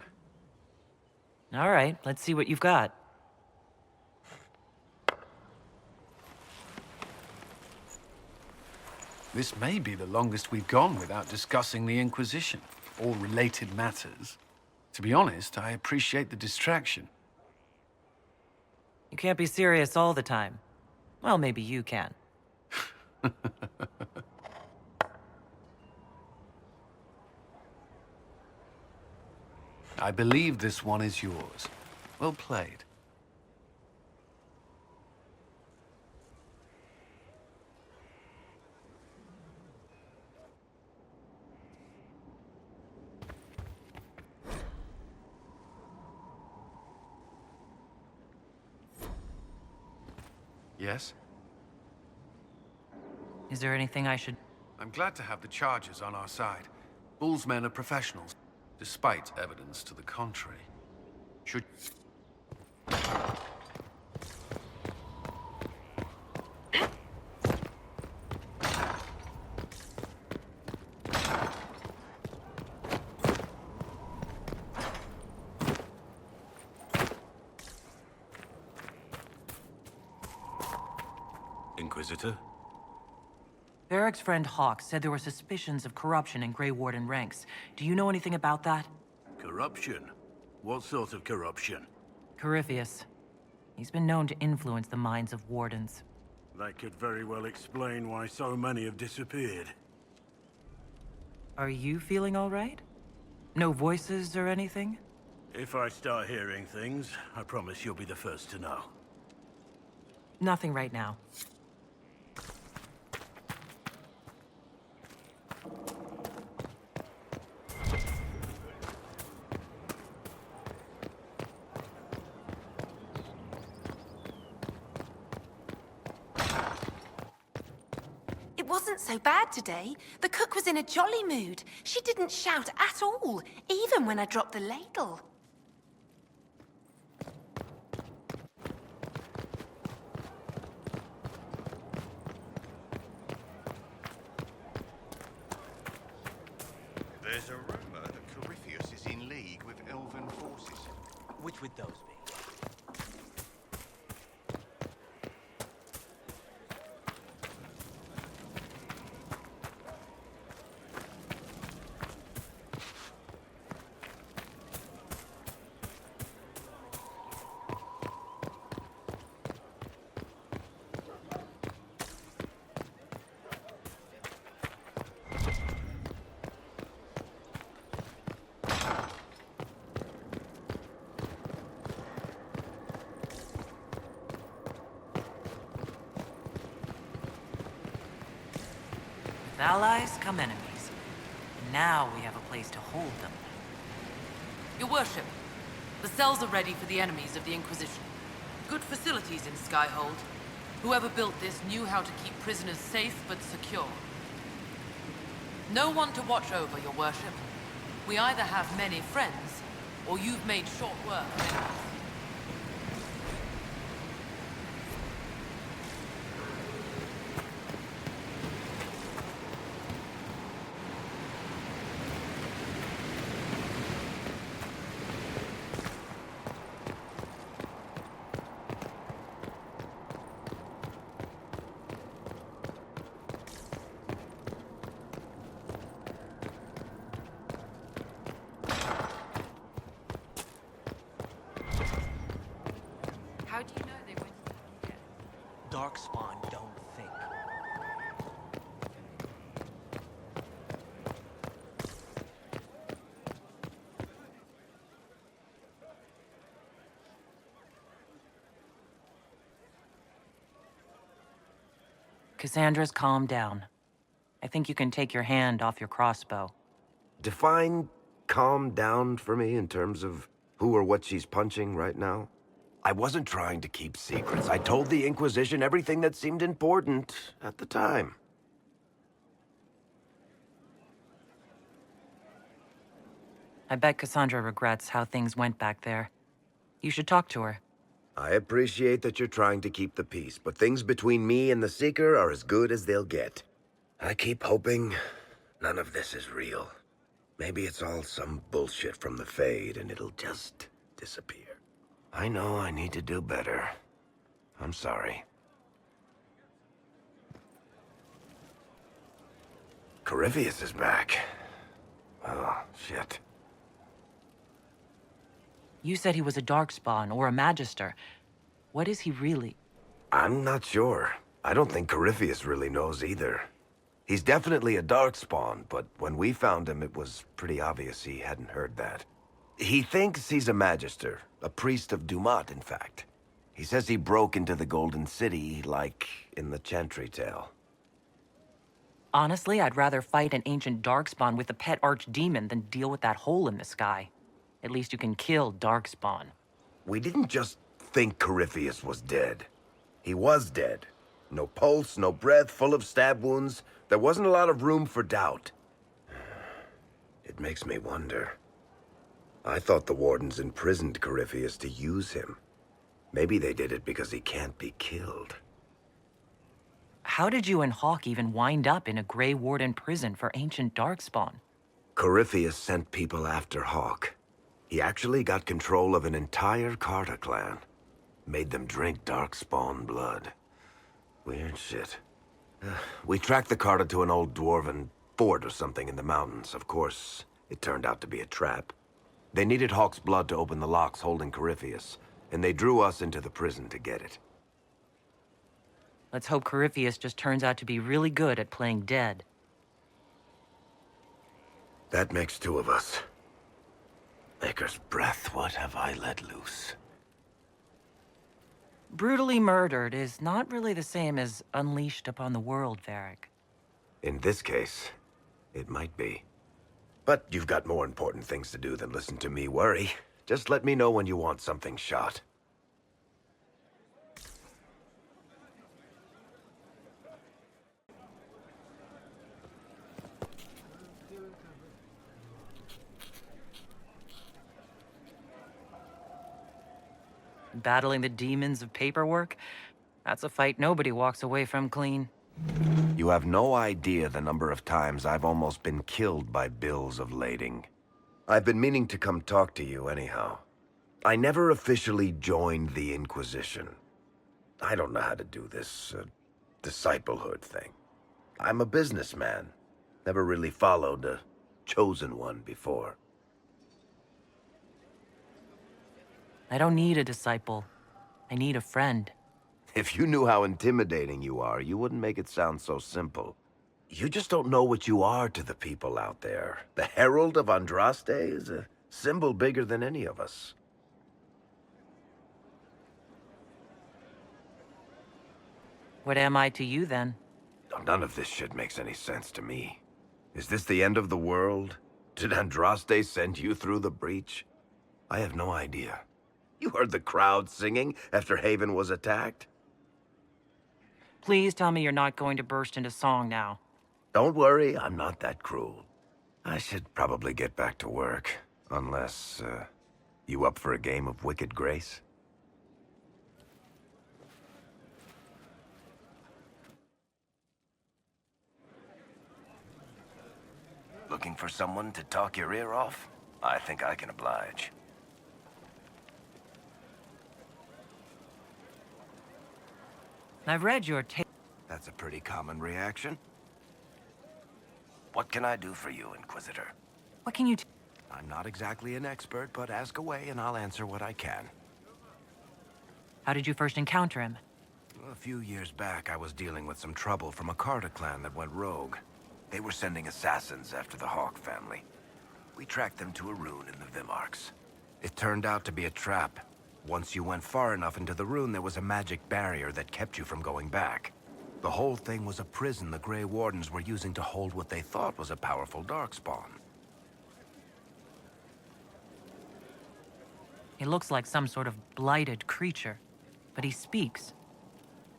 All right, let's see what you've got. This may be the longest we've gone without discussing the Inquisition, or related matters. To be honest, I appreciate the distraction. You can't be serious all the time. Well, maybe you can. I believe this one is yours. Well played. Yes? Is there anything I should... I'm glad to have the charges on our side. Bull's men are professionals, despite evidence to the contrary. Should... Inquisitor? Varric's friend Hawk said there were suspicions of corruption in Grey Warden ranks. Do you know anything about that? Corruption? What sort of corruption? Corypheus. He's been known to influence the minds of Wardens. That could very well explain why so many have disappeared. Are you feeling all right? No voices or anything? If I start hearing things, I promise you'll be the first to know. Nothing right now. It wasn't so bad today. The cook was in a jolly mood. She didn't shout at all, even when I dropped the ladle. There's a rumor that Corypheus is in league with elven forces. Which would those be? With allies come enemies. And now we have a place to hold them. Your worship, the cells are ready for the enemies of the Inquisition. Good facilities in Skyhold. Whoever built this knew how to keep prisoners safe but secure. No one to watch over, your worship. We either have many friends, or you've made short work of enemies. Cassandra's calmed down. I think you can take your hand off your crossbow. Define calm down for me in terms of who or what she's punching right now. I wasn't trying to keep secrets. I told the Inquisition everything that seemed important at the time. I bet Cassandra regrets how things went back there. You should talk to her. I appreciate that you're trying to keep the peace, but things between me and the Seeker are as good as they'll get. I keep hoping none of this is real. Maybe it's all some bullshit from the Fade and it'll just disappear. I know I need to do better. I'm sorry. Corypheus is back. Oh, shit. You said he was a Darkspawn or a Magister. What is he really? I'm not sure. I don't think Corypheus really knows either. He's definitely a Darkspawn, but when we found him, it was pretty obvious he hadn't heard that. He thinks he's a Magister, a priest of Dumat, in fact. He says he broke into the Golden City, like in the Chantry tale. Honestly, I'd rather fight an ancient Darkspawn with a pet archdemon than deal with that hole in the sky. At least you can kill Darkspawn. We didn't just think Corypheus was dead. He was dead. No pulse, no breath, full of stab wounds. There wasn't a lot of room for doubt. It makes me wonder. I thought the Wardens imprisoned Corypheus to use him. Maybe they did it because he can't be killed. How did you and Hawk even wind up in a Grey Warden prison for ancient Darkspawn? Corypheus sent people after Hawk. He actually got control of an entire Carta clan. Made them drink Darkspawn blood. Weird shit. We tracked the Carta to an old dwarven fort or something in the mountains. Of course, it turned out to be a trap. They needed Hawk's blood to open the locks holding Corypheus, and they drew us into the prison to get it. Let's hope Corypheus just turns out to be really good at playing dead. That makes two of us. Maker's breath, what have I let loose? Brutally murdered is not really the same as unleashed upon the world, Varric. In this case, it might be. But you've got more important things to do than listen to me worry. Just let me know when you want something shot. Battling the demons of paperwork? That's a fight nobody walks away from clean. You have no idea the number of times I've almost been killed by bills of lading. I've been meaning to come talk to you anyhow. I never officially joined the Inquisition. I don't know how to do this, disciplehood thing. I'm a businessman. Never really followed a chosen one before. I don't need a disciple. I need a friend. If you knew how intimidating you are, you wouldn't make it sound so simple. You just don't know what you are to the people out there. The Herald of Andraste is a symbol bigger than any of us. What am I to you, then? None of this shit makes any sense to me. Is this the end of the world? Did Andraste send you through the breach? I have no idea. You heard the crowd singing after Haven was attacked? Please tell me you're not going to burst into song now. Don't worry, I'm not that cruel. I should probably get back to work. Unless, you up for a game of Wicked Grace? Looking for someone to talk your ear off? I think I can oblige. I've read your tape. That's a pretty common reaction. What can I do for you, Inquisitor? What can you do? I'm not exactly an expert, but ask away and I'll answer what I can. How did you first encounter him? A few years back, I was dealing with some trouble from a Carta clan that went rogue. They were sending assassins after the Hawk family. We tracked them to a rune in the Vimarks. It turned out to be a trap. Once you went far enough into the rune, there was a magic barrier that kept you from going back. The whole thing was a prison the Grey Wardens were using to hold what they thought was a powerful Darkspawn. He looks like some sort of blighted creature, but he speaks.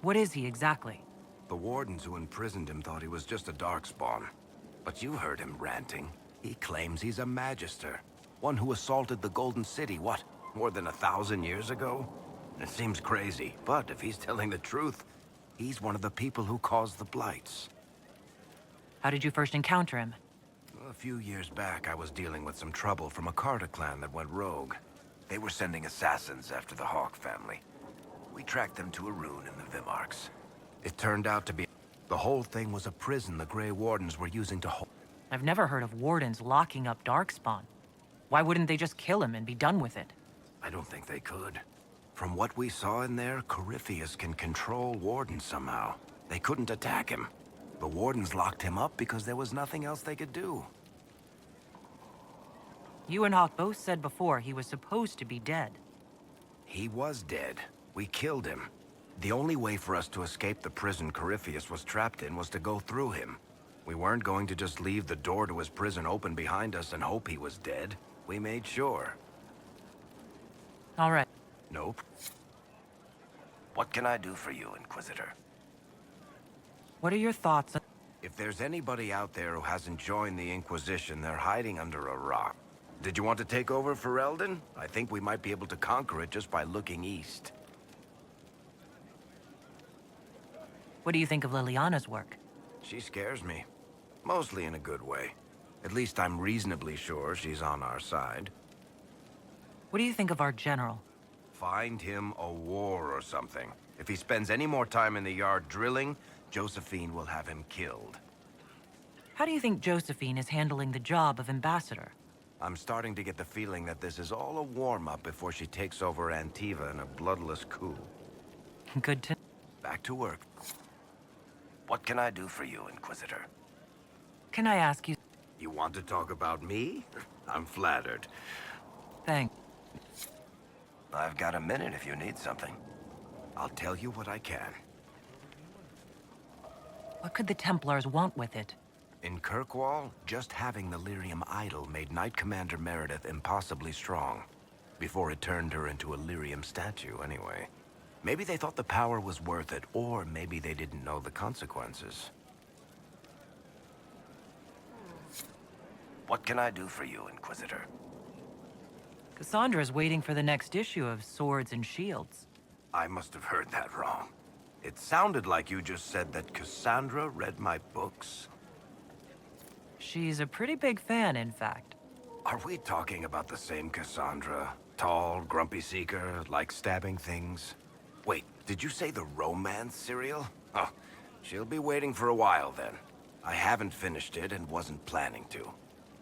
What is he exactly? The Wardens who imprisoned him thought he was just a Darkspawn. But you heard him ranting. He claims he's a Magister. One who assaulted the Golden City, what, more than 1,000 years ago? It seems crazy, but if he's telling the truth, he's one of the people who caused the Blights. How did you first encounter him? A few years back, I was dealing with some trouble from a Carter clan that went rogue. They were sending assassins after the Hawk family. We tracked them to a ruin in the Vimarks. It turned out to be... The whole thing was a prison the Grey Wardens were using to hold... I've never heard of Wardens locking up Darkspawn. Why wouldn't they just kill him and be done with it? I don't think they could. From what we saw in there, Corypheus can control Wardens somehow. They couldn't attack him. The Wardens locked him up because there was nothing else they could do. You and Hawk both said before he was supposed to be dead. He was dead. We killed him. The only way for us to escape the prison Corypheus was trapped in was to go through him. We weren't going to just leave the door to his prison open behind us and hope he was dead. We made sure. All right. Nope. What can I do for you, Inquisitor? What are your thoughts on... If there's anybody out there who hasn't joined the Inquisition, they're hiding under a rock. Did you want to take over Ferelden? I think we might be able to conquer it just by looking east. What do you think of Liliana's work? She scares me. Mostly in a good way. At least I'm reasonably sure she's on our side. What do you think of our general? Find him a war or something. If he spends any more time in the yard drilling, Josephine will have him killed. How do you think Josephine is handling the job of ambassador? I'm starting to get the feeling that this is all a warm-up before she takes over Antiva in a bloodless coup. Good to... Back to work. What can I do for you, Inquisitor? Can I ask you... You want to talk about me? I'm flattered. Thanks. I've got a minute if you need something. I'll tell you what I can. What could the Templars want with it? In Kirkwall, just having the Lyrium idol made Knight Commander Meredith impossibly strong. Before it turned her into a Lyrium statue, anyway. Maybe they thought the power was worth it, or maybe they didn't know the consequences. What can I do for you, Inquisitor? Cassandra's waiting for the next issue of Swords and Shields. I must have heard that wrong. It sounded like you just said that Cassandra read my books. She's a pretty big fan, in fact. Are we talking about the same Cassandra? Tall, grumpy seeker, like stabbing things? Wait, did you say the romance serial? Oh, she'll be waiting for a while then. I haven't finished it and wasn't planning to.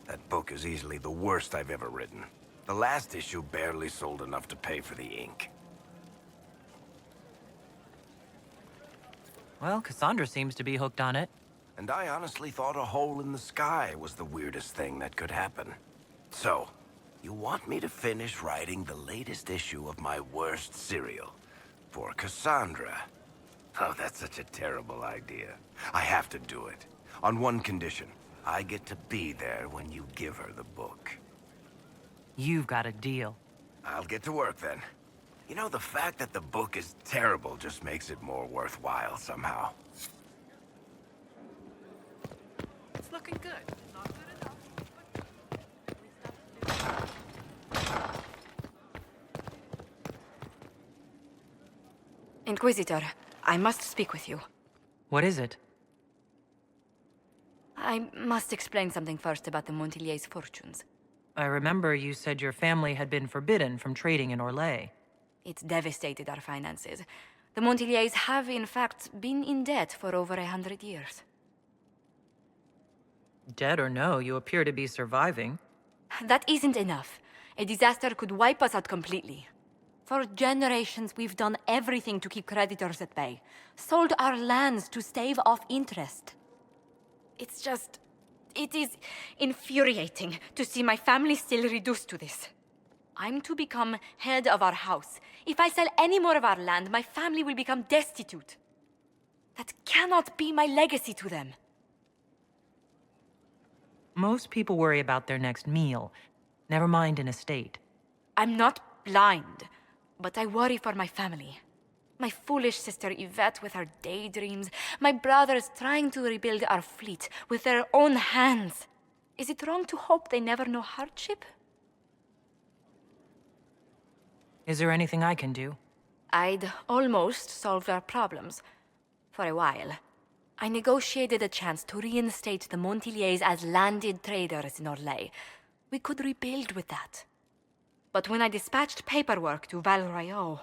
That book is easily the worst I've ever written. The last issue barely sold enough to pay for the ink. Well, Cassandra seems to be hooked on it. And I honestly thought a hole in the sky was the weirdest thing that could happen. So, you want me to finish writing the latest issue of my worst serial for Cassandra? Oh, that's such a terrible idea. I have to do it. On one condition. I get to be there when you give her the book. You've got a deal. I'll get to work then. You know, the fact that the book is terrible just makes it more worthwhile somehow. It's looking good. Not good enough. Inquisitor, I must speak with you. What is it? I must explain something first about the Montillier's fortunes. I remember you said your family had been forbidden from trading in Orlais. It's devastated our finances. The Montillier's have, in fact, been in debt for over 100 years. Dead or no, you appear to be surviving. That isn't enough. A disaster could wipe us out completely. For generations, we've done everything to keep creditors at bay. Sold our lands to stave off interest. It is infuriating to see my family still reduced to this. I'm to become head of our house. If I sell any more of our land, my family will become destitute. That cannot be my legacy to them. Most people worry about their next meal, never mind an estate. I'm not blind, but I worry for my family. My foolish sister Yvette with her daydreams, my brothers trying to rebuild our fleet with their own hands. Is it wrong to hope they never know hardship? Is there anything I can do? I'd almost solved our problems. For a while. I negotiated a chance to reinstate the Montiliers as landed traders in Orlais. We could rebuild with that. But when I dispatched paperwork to Val Royeaux,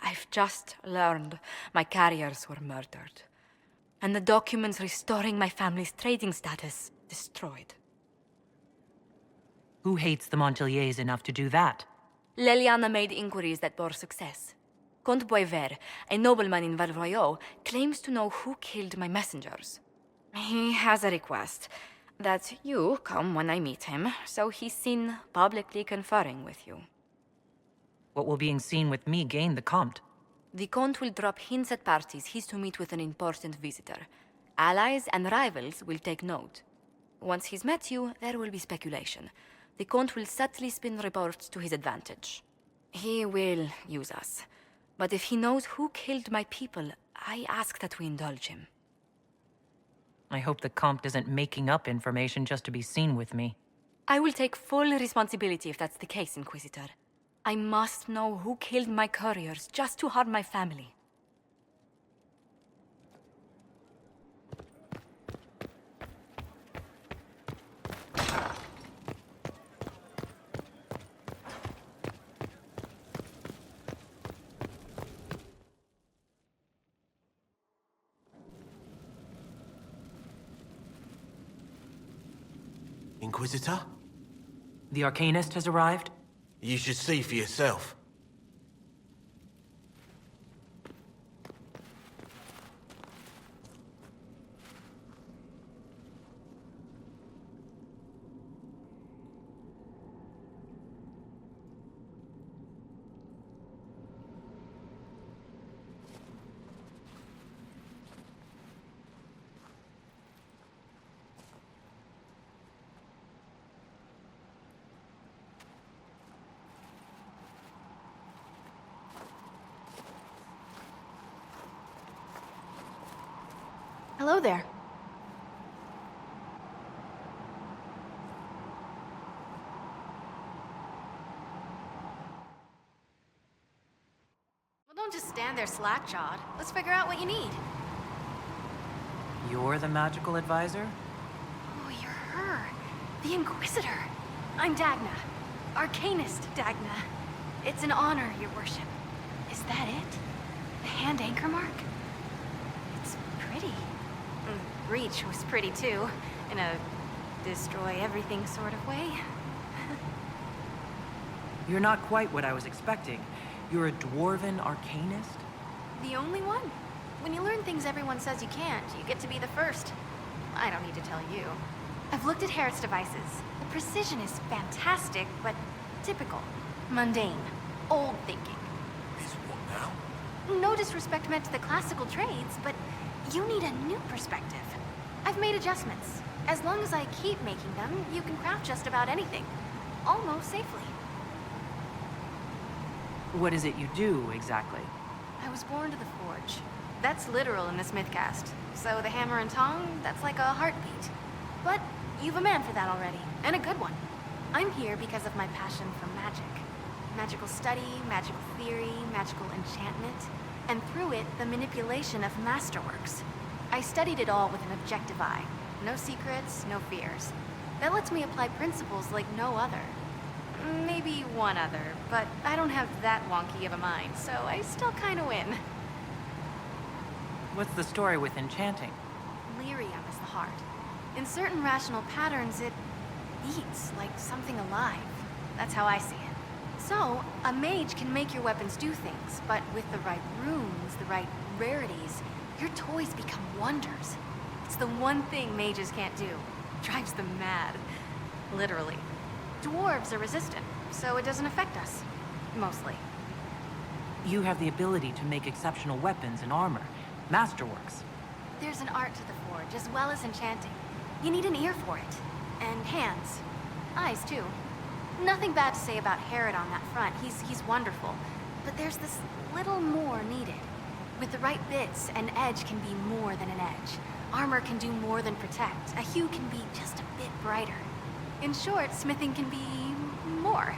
I've just learned my carriers were murdered. And the documents restoring my family's trading status destroyed. Who hates the Montiliers enough to do that? Leliana made inquiries that bore success. Comte Boisvert, a nobleman in Val Royeaux, claims to know who killed my messengers. He has a request that you come when I meet him, so he's seen publicly conferring with you. What will being seen with me gain the Comte? The Comte will drop hints at parties he's to meet with an important visitor. Allies and rivals will take note. Once he's met you, there will be speculation. The Comte will subtly spin reports to his advantage. He will use us. But if he knows who killed my people, I ask that we indulge him. I hope the Comte isn't making up information just to be seen with me. I will take full responsibility if that's the case, Inquisitor. I must know who killed my couriers just to harm my family. Inquisitor? The Arcanist has arrived? You should see for yourself. Hello there. Well, don't just stand there slack-jawed. Let's figure out what you need. You're the magical advisor? Oh, you're her. The Inquisitor. I'm Dagna. Arcanist Dagna. It's an honor, your worship. Is that it? The hand anchor mark? It's pretty. Reach was pretty too, in a destroy everything sort of way. You're not quite what I was expecting. You're a dwarven arcanist? The only one. When you learn things everyone says you can't, you get to be the first. I don't need to tell you. I've looked at Harriet's devices. The precision is fantastic, but typical. Mundane. Old thinking. Is what now? No disrespect meant to the classical trades, but you need a new perspective. I've made adjustments. As long as I keep making them, you can craft just about anything. Almost safely. What is it you do, exactly? I was born to the forge. That's literal in the Smithcast. So the hammer and tong, that's like a heartbeat. But you've a man for that already, and a good one. I'm here because of my passion for magic. Magical study, magical theory, magical enchantment, and through it, the manipulation of masterworks. I studied it all with an objective eye. No secrets, no fears. That lets me apply principles like no other. Maybe one other, but I don't have that wonky of a mind, so I still kinda win. What's the story with enchanting? Lyrium is the heart. In certain rational patterns, it beats like something alive. That's how I see it. So, a mage can make your weapons do things, but with the right runes, the right rarities, your toys become wonders. It's the one thing mages can't do. Drives them mad. Literally. Dwarves are resistant, so it doesn't affect us. Mostly. You have the ability to make exceptional weapons and armor. Masterworks. There's an art to the forge, as well as enchanting. You need an ear for it. And hands. Eyes, too. Nothing bad to say about Herod on that front. He's wonderful. But there's this little more needed. With the right bits, an edge can be more than an edge. Armor can do more than protect. A hue can be just a bit brighter. In short, smithing can be more.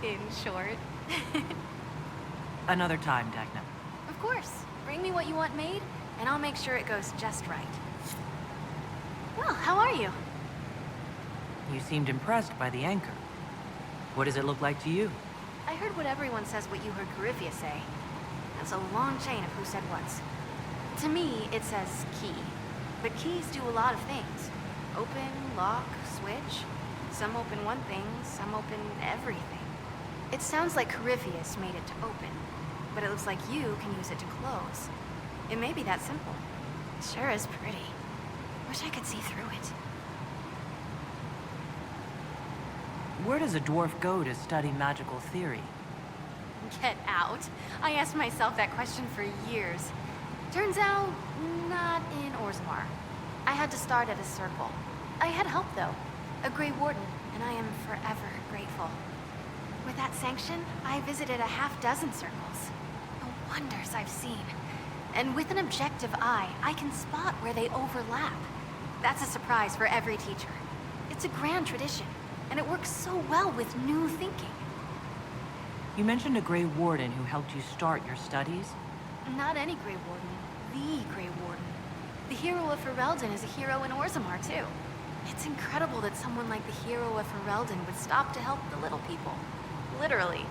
In short. Another time, Dagna. Of course. Bring me what you want made, and I'll make sure it goes just right. Well, how are you? You seemed impressed by the anchor. What does it look like to you? I heard what everyone says what you heard Coryphia say. That's a long chain of who said what's. To me, it says key. But keys do a lot of things. Open, lock, switch. Some open one thing, some open everything. It sounds like Corypheus made it to open, but it looks like you can use it to close. It may be that simple. It sure is pretty. Wish I could see through it. Where does a dwarf go to study magical theory? Get out. I asked myself that question for years. Turns out, not in Orzammar. I had to start at a circle. I had help, though. A Grey Warden, and I am forever grateful. With that sanction, I visited a half-dozen circles. The wonders I've seen. And with an objective eye, I can spot where they overlap. That's a surprise for every teacher. It's a grand tradition, and it works so well with new thinking. You mentioned a Grey Warden who helped you start your studies? Not any Grey Warden. The Grey Warden. The hero of Ferelden is a hero in Orzammar, too. It's incredible that someone like the hero of Ferelden would stop to help the little people. Literally.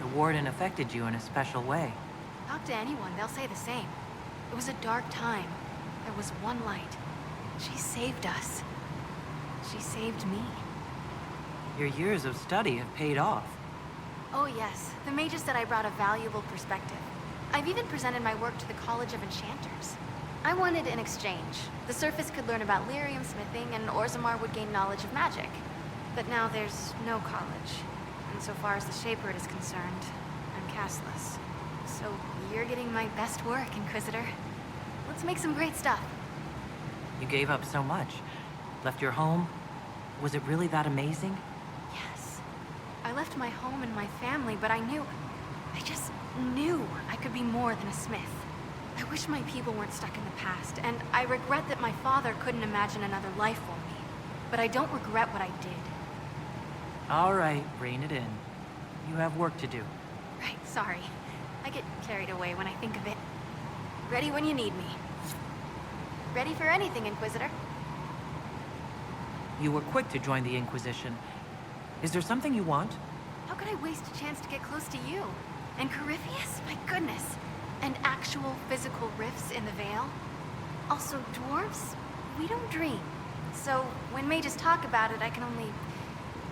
The Warden affected you in a special way. Talk to anyone, they'll say the same. It was a dark time. There was one light. She saved us. She saved me. Your years of study have paid off. Oh yes, the mages said I brought a valuable perspective. I've even presented my work to the College of Enchanters. I wanted an exchange. The Surface could learn about lyrium smithing, and Orzammar would gain knowledge of magic. But now there's no college. And so far as the Shaper is concerned, I'm castless. So you're getting my best work, Inquisitor. Let's make some great stuff. You gave up so much. Left your home. Was it really that amazing? Yes. I left my home and my family, but I just knew I could be more than a smith. I wish my people weren't stuck in the past, and I regret that my father couldn't imagine another life for me. But I don't regret what I did. All right, rein it in. You have work to do. Right, sorry. I get carried away when I think of it. Ready when you need me. Ready for anything, Inquisitor. You were quick to join the Inquisition. Is there something you want? How could I waste a chance to get close to you? And Corypheus? My goodness. And actual physical rifts in the Veil? Also, dwarves? We don't dream. So, when mages talk about it, I can only,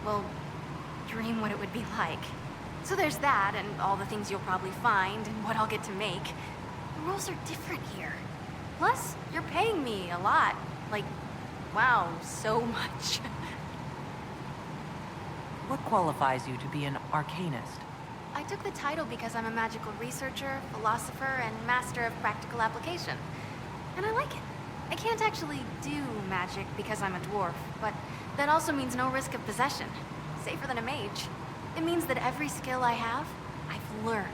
well, dream what it would be like. So there's that, and all the things you'll probably find, and what I'll get to make. The rules are different here. Plus, you're paying me a lot. Like, wow, so much. What qualifies you to be an arcanist? I took the title because I'm a magical researcher, philosopher, and master of practical application. And I like it. I can't actually do magic because I'm a dwarf, but that also means no risk of possession. Safer than a mage. It means that every skill I have, I've learned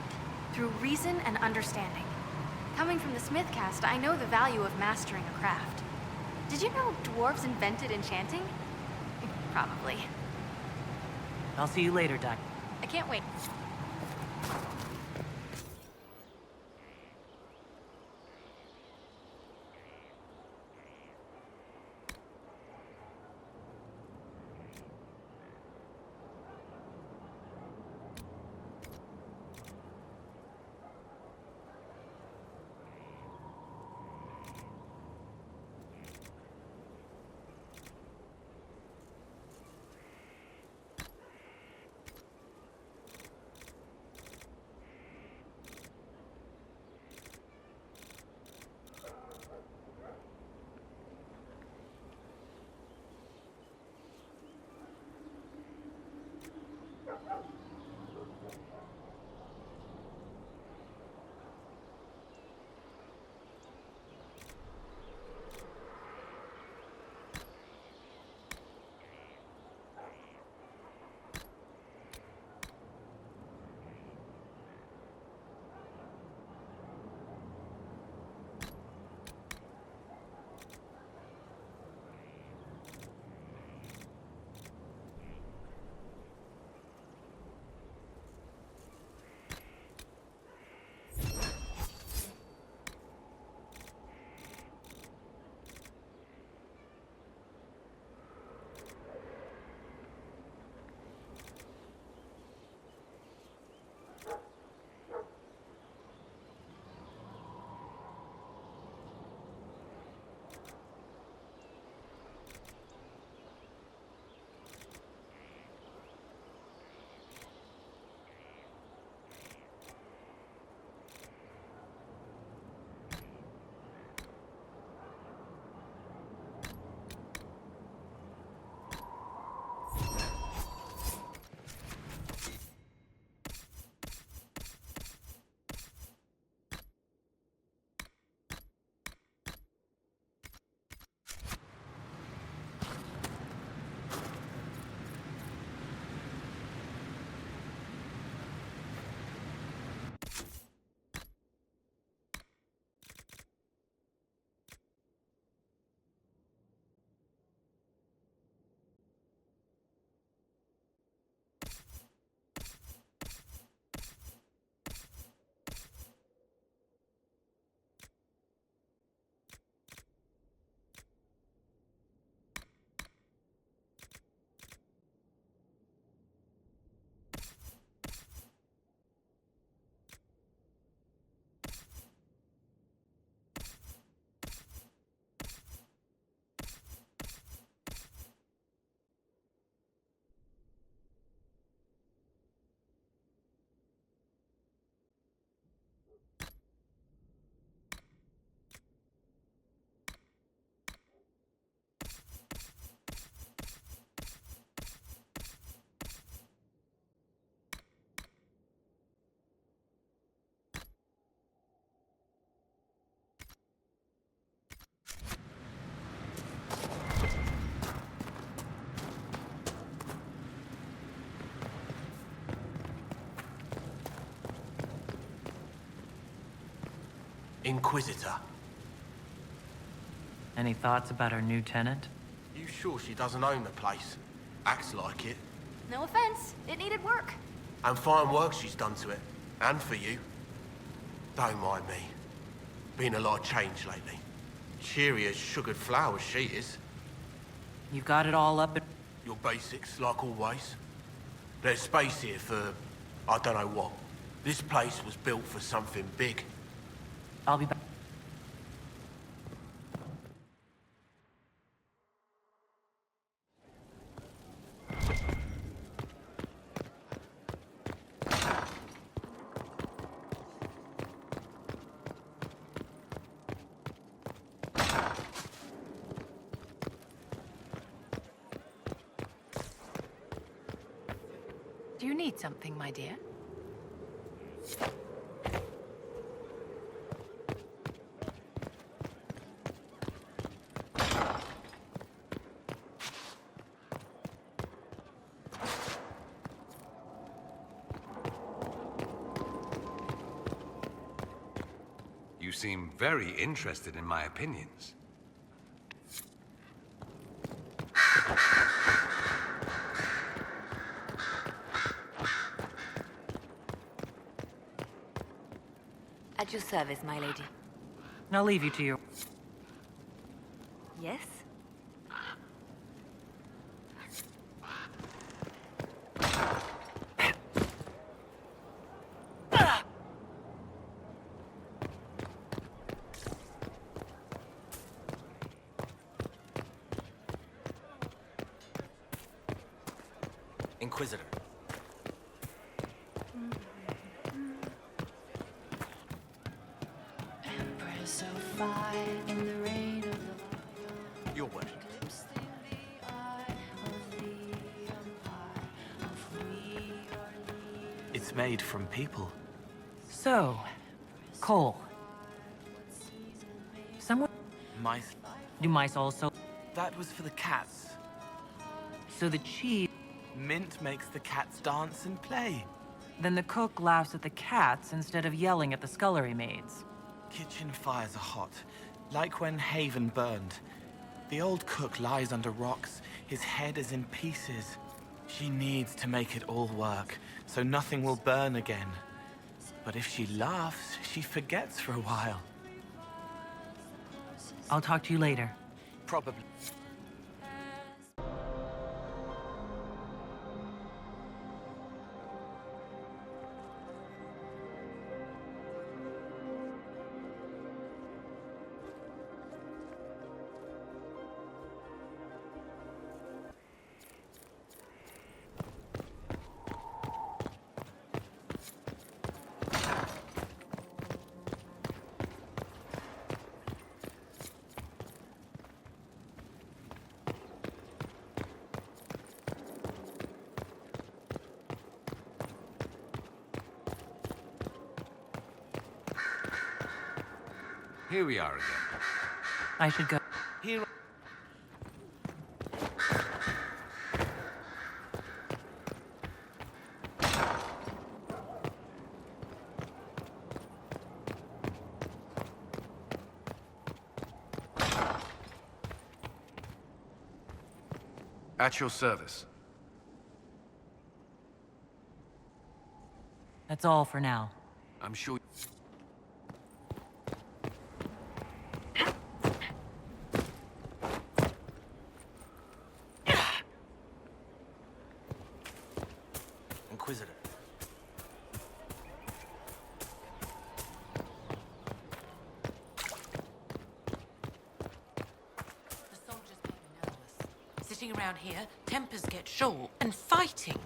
through reason and understanding. Coming from the Smith caste, I know the value of mastering a craft. Did you know dwarves invented enchanting? Probably. I'll see you later, Doc. I can't wait. Inquisitor. Any thoughts about our new tenant? You sure she doesn't own the place? Acts like it. No offense, it needed work. And fine work she's done to it. And for you. Don't mind me. Been a lot of change lately. Cheery as sugared flowers she is. You've got it all up at... Your basics, like always. There's space here for... I don't know what. This place was built for something big. I'll be back. Do you need something, my dear? You seem very interested in my opinions. At your service, my lady. I'll leave you to your... Yes? Inquisitor. Your worship. It's made from people. So, Cole. Someone... Mice. Do mice also... That was for the cats. So the chief... Mint makes the cats dance and play. Then the cook laughs at the cats instead of yelling at the scullery maids. Kitchen fires are hot, like when Haven burned. The old cook lies under rocks. His head is in pieces. She needs to make it all work, so nothing will burn again. But if she laughs, she forgets for a while. I'll talk to you later. Probably. Here we are again. I should go. Here. At your service. That's all for now. I'm sure... Inquisitor. The soldiers make me nervous. Sitting around here, tempers get short, and fighting.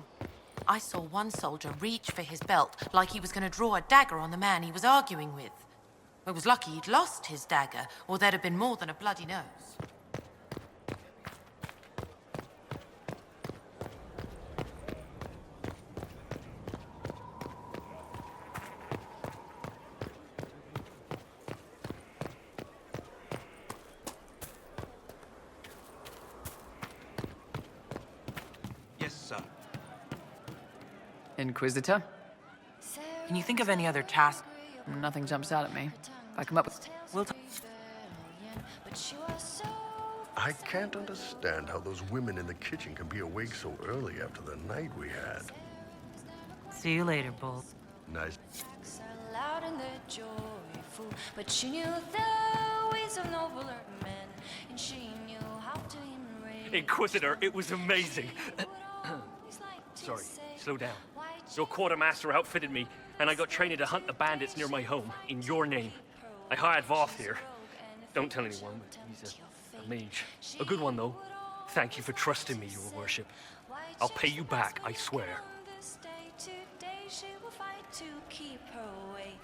I saw one soldier reach for his belt like he was going to draw a dagger on the man he was arguing with. I was lucky he'd lost his dagger, or there'd have been more than a bloody nose. Yes, sir. Inquisitor? Can you think of any other tasks? Nothing jumps out at me. If I come up with... I can't understand how those women in the kitchen can be awake so early after the night we had. See you later, Bull. Nice. Loud and they're joyful, but she knew the ways of nobler men, and she knew how to enrage. Inquisitor, it was amazing. Sorry, slow down. Your quartermaster outfitted me, and I got trained to hunt the bandits near my home, in your name. I hired Voth here. Don't tell anyone, but he's a mage. A good one, though. Thank you for trusting me, your worship. I'll pay you back, I swear.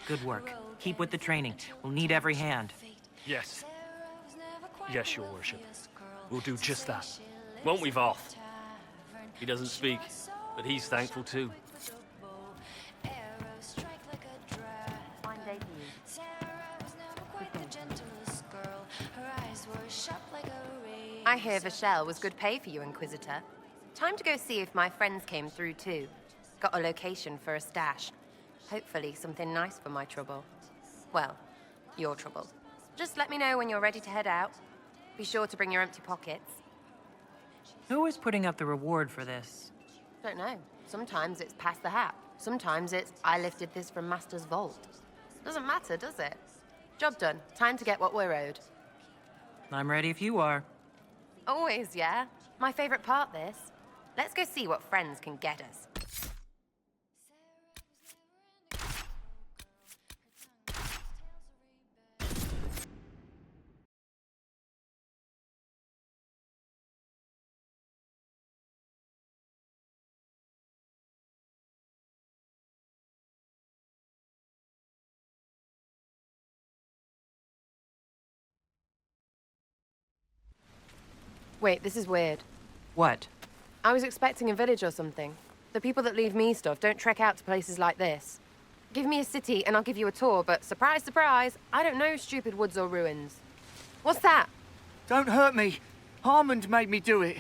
Good work. Keep with the training. We'll need every hand. Yes. Yes, your worship. We'll do just that. Won't we, Voth? He doesn't speak, but he's thankful too. Fine day to you. I hear Vashel was good pay for you, Inquisitor. Time to go see if my friends came through too. Got a location for a stash. Hopefully something nice for my trouble. Well, your trouble. Just let me know when you're ready to head out. Be sure to bring your empty pockets. Who is putting up the reward for this? Don't know. Sometimes it's pass the hat. Sometimes it's I lifted this from Master's vault. Doesn't matter, does it? Job done. Time to get what we're owed. I'm ready if you are. Always, yeah. My favorite part, this. Let's go see what friends can get us. Wait, this is weird. What? I was expecting a village or something. The people that leave me stuff don't trek out to places like this. Give me a city and I'll give you a tour, but surprise, surprise, I don't know stupid woods or ruins. What's that? Don't hurt me. Harmond made me do it.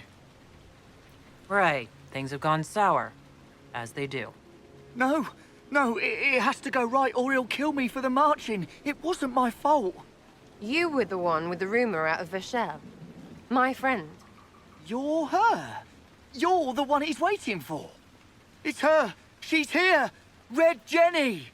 Right. Things have gone sour. As they do. No, it has to go right or he'll kill me for the marching. It wasn't my fault. You were the one with the rumor out of Vashel. My friend. You're her. You're the one he's waiting for. It's her. She's here. Red Jenny.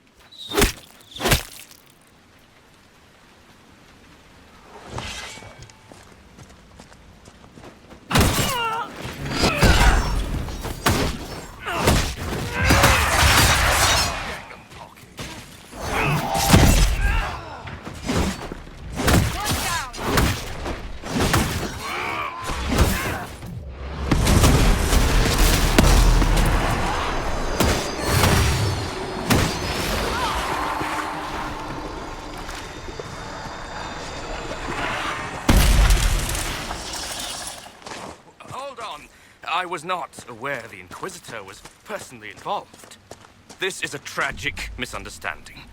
I was not aware the Inquisitor was personally involved. This is a tragic misunderstanding.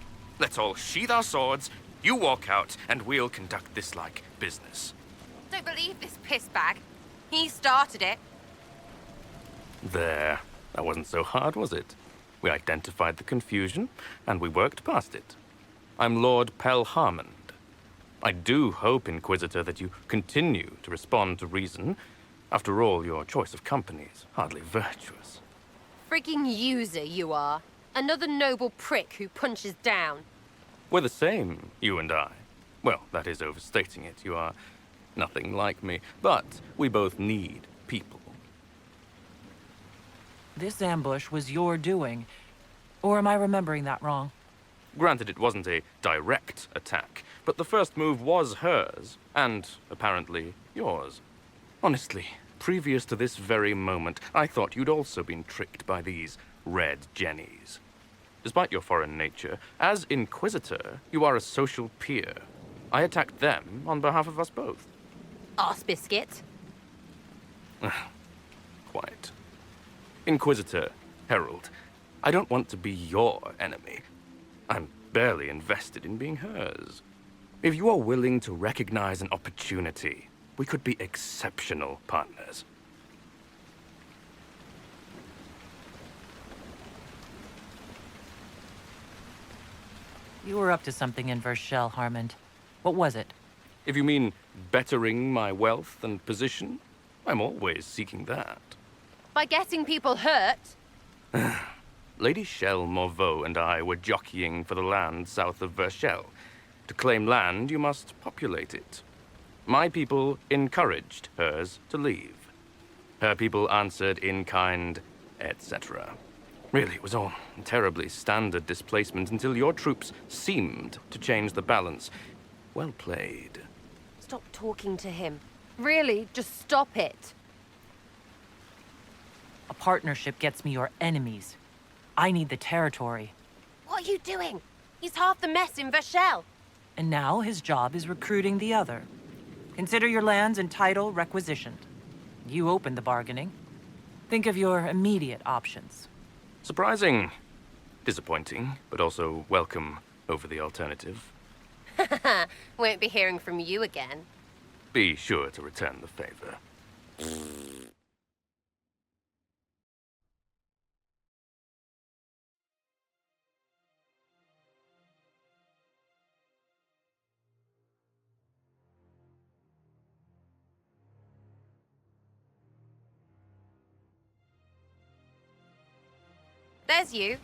Let's all sheath our swords, you walk out, and we'll conduct this like business. Don't believe this piss bag. He started it. There. That wasn't so hard, was it? We identified the confusion, and we worked past it. I'm Lord Pelharmond. I do hope, Inquisitor, that you continue to respond to reason. After all, your choice of company is hardly virtuous. Freaking user, you are. Another noble prick who punches down. We're the same, you and I. Well, that is overstating it. You are nothing like me. But we both need people. This ambush was your doing. Or am I remembering that wrong? Granted, it wasn't a direct attack, but the first move was hers, and apparently yours. Honestly, previous to this very moment, I thought you'd also been tricked by these Red Jennies. Despite your foreign nature, as Inquisitor, you are a social peer. I attacked them on behalf of us both. Arse biscuit. Quite. Inquisitor, Herald, I don't want to be your enemy. I'm barely invested in being hers. If you are willing to recognize an opportunity, we could be exceptional partners. You were up to something in Vershel, Harmond. What was it? If you mean bettering my wealth and position, I'm always seeking that. By getting people hurt? Lady Shell Morveau and I were jockeying for the land south of Vershel. To claim land, you must populate it. My people encouraged hers to leave. Her people answered in kind, etc. Really, it was all terribly standard displacement until your troops seemed to change the balance. Well played. Stop talking to him. Really, just stop it. A partnership gets me your enemies. I need the territory. What are you doing? He's half the mess in Vershel. And now his job is recruiting the other. Consider your lands and title requisitioned. You opened the bargaining. Think of your immediate options. Surprising. Disappointing, but also welcome over the alternative. Won't be hearing from you again. Be sure to return the favor. There's you.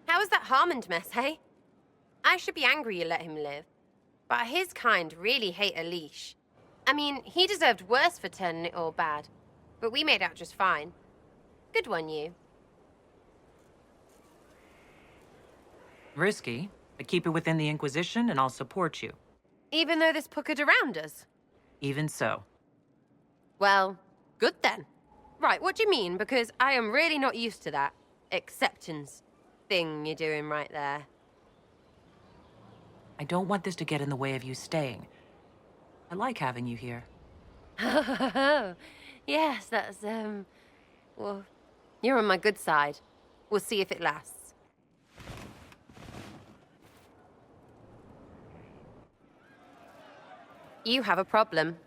How was that Harmond mess, hey? I should be angry you let him live. But his kind really hate a leash. I mean, he deserved worse for turning it all bad. But we made out just fine. Good one, you. Risky, but keep it within the Inquisition and I'll support you. Even though this puckered around us? Even so. Well, good then. Right, what do you mean? Because I am really not used to that acceptance thing you're doing right there. I don't want this to get in the way of you staying. I like having you here. Yes, that's, well, you're on my good side. We'll see if it lasts. You have a problem.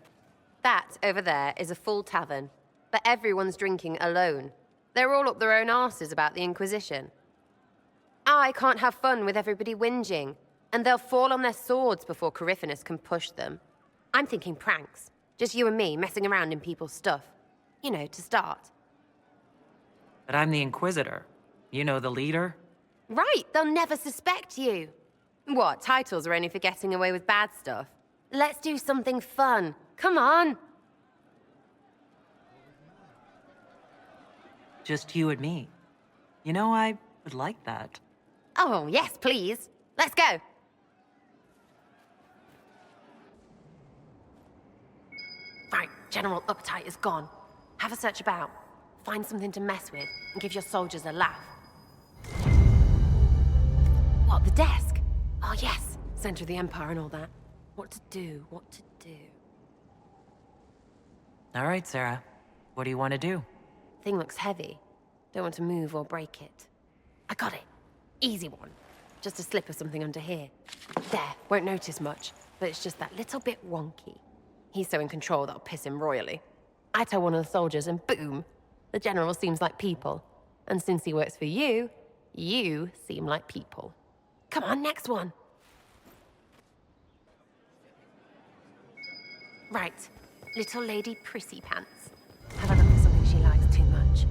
That over there is a full tavern, but everyone's drinking alone. They're all up their own arses about the Inquisition. I can't have fun with everybody whinging, and they'll fall on their swords before Coryphanus can push them. I'm thinking pranks. Just you and me messing around in people's stuff. You know, to start. But I'm the Inquisitor. You know, the leader? Right, they'll never suspect you. What, titles are only for getting away with bad stuff? Let's do something fun. Come on. Just you and me. You know, I would like that. Oh, yes, please. Let's go. Right, General Uptight is gone. Have a search about. Find something to mess with and give your soldiers a laugh. What, the desk? Oh, yes. Center of the Empire and all that. What to do, what to do. All right, Sarah. What do you want to do? Thing looks heavy. Don't want to move or break it. I got it. Easy one. Just a slip of something under here. There, won't notice much, but it's just that little bit wonky. He's so in control that'll piss him royally. I tell one of the soldiers and boom, the general seems like people. And since he works for you, you seem like people. Come on, next one. Right, little lady prissy pants. Have a look for something she likes too much.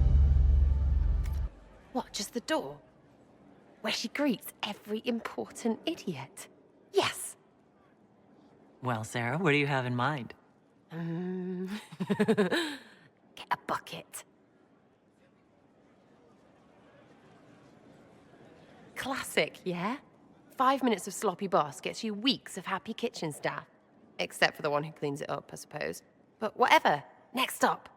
What, just the door? Where she greets every important idiot. Yes! Well, Sarah, what do you have in mind? Get a bucket. Classic, yeah? 5 minutes of sloppy boss gets you weeks of happy kitchen staff. Except for the one who cleans it up, I suppose. But whatever. Next up.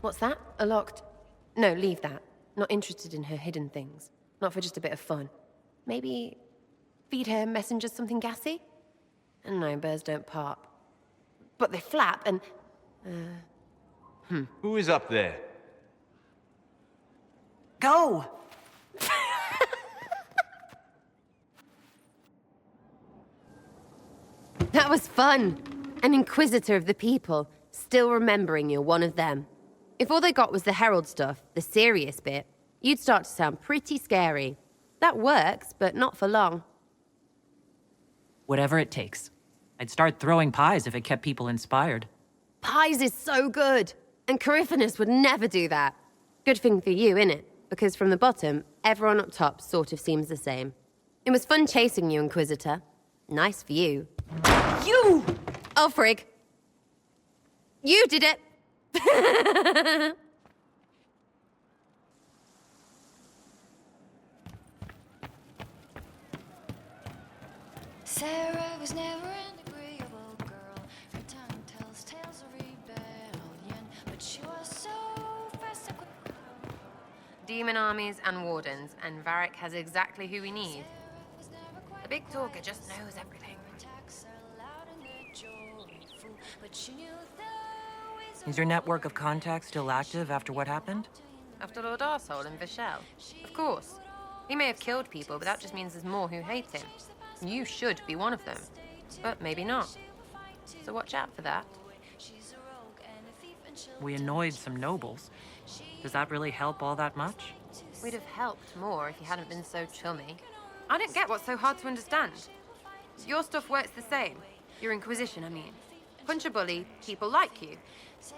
What's that? A locked... No, leave that. Not interested in her hidden things. Not for just a bit of fun. Maybe feed her messengers something gassy? No, birds don't pop. But they flap and... Who is up there? Go! That was fun. An inquisitor of the people. still remembering you're one of them. If all they got was the Herald stuff, the serious bit, you'd start to sound pretty scary. That works, but not for long. Whatever it takes. I'd start throwing pies if it kept people inspired. Pies is so good, and Coryphanus would never do that. Good thing for you, innit? Because from the bottom, everyone up top sort of seems the same. It was fun chasing you, Inquisitor. Nice for you. You! Oh, frig. You did it! Sarah was never an agreeable girl. Her tongue tells tales of rebellion, but she was so fast and quick. Demon armies and wardens, and Varric has exactly who we need. The big talker just knows everything. Is your network of contacts still active after what happened? After Lord Arsehole and Vishal? Of course. He may have killed people, but that just means there's more who hate him. You should be one of them. But maybe not. So watch out for that. We annoyed some nobles. Does that really help all that much? We'd have helped more if you hadn't been so chummy. I don't get what's so hard to understand. Your stuff works the same. Your Inquisition, I mean. Punch a bully, people like you.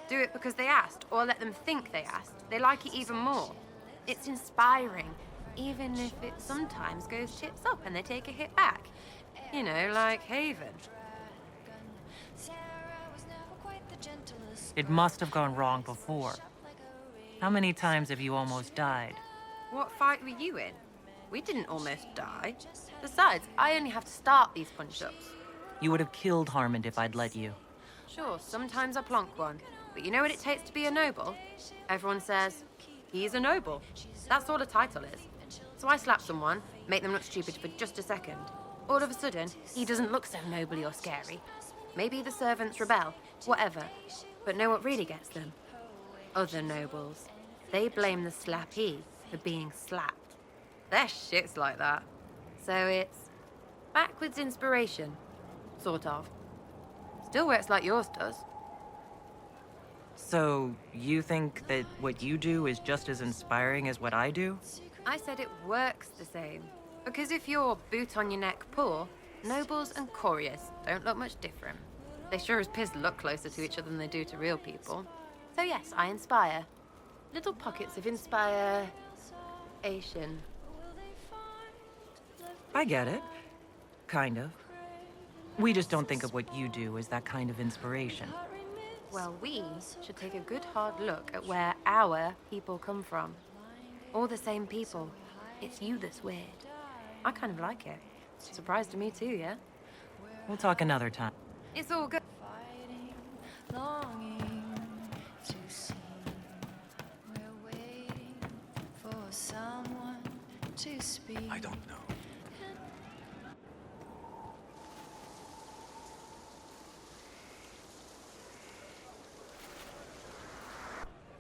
Do it because they asked, or let them think they asked. They like it even more. It's inspiring, even if it sometimes goes tits up and they take a hit back. You know, like Haven. It must have gone wrong before. How many times have you almost died? What fight were you in? We didn't almost die. Besides, I only have to start these punch-ups. You would have killed Harmond if I'd let you. Sure, sometimes I plonk one. But you know what it takes to be a noble? Everyone says, he's a noble. That's all a title is. So I slap someone, make them look stupid for just a second. All of a sudden, he doesn't look so nobly or scary. Maybe the servants rebel, whatever. But know what really gets them? Other nobles. They blame the slappee for being slapped. Their shit's like that. So it's backwards inspiration. Sort of. Still works like yours does. So, you think that what you do is just as inspiring as what I do? I said it works the same. Because if you're boot on your neck poor, nobles and couriers don't look much different. They sure as piss look closer to each other than they do to real people. So yes, I inspire. Little pockets of inspiration. I get it. Kind of. We just don't think of what you do as that kind of inspiration. Well, we should take a good hard look at where our people come from. All the same people. It's you that's weird. I kind of like it. Surprised to me too, yeah? We'll talk another time. It's all good. Longing to see. We're waiting for someone to speak. I don't know.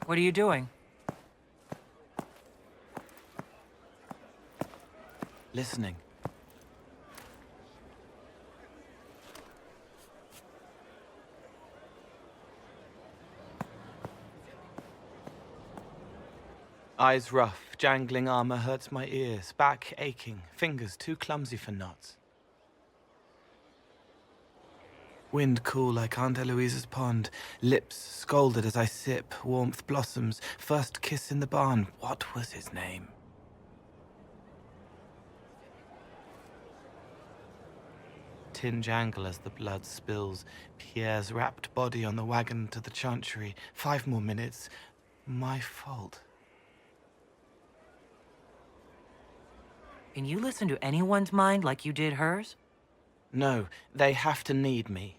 What are you doing? Listening. Eyes rough, jangling armor hurts my ears, back aching, fingers too clumsy for knots. Wind cool like Aunt Eloise's pond, lips scalded as I sip, warmth blossoms, first kiss in the barn, what was his name? Tin jangle as the blood spills, Pierre's wrapped body on the wagon to the chantry, 5 more minutes, my fault. Can you listen to anyone's mind like you did hers? No, they have to need me.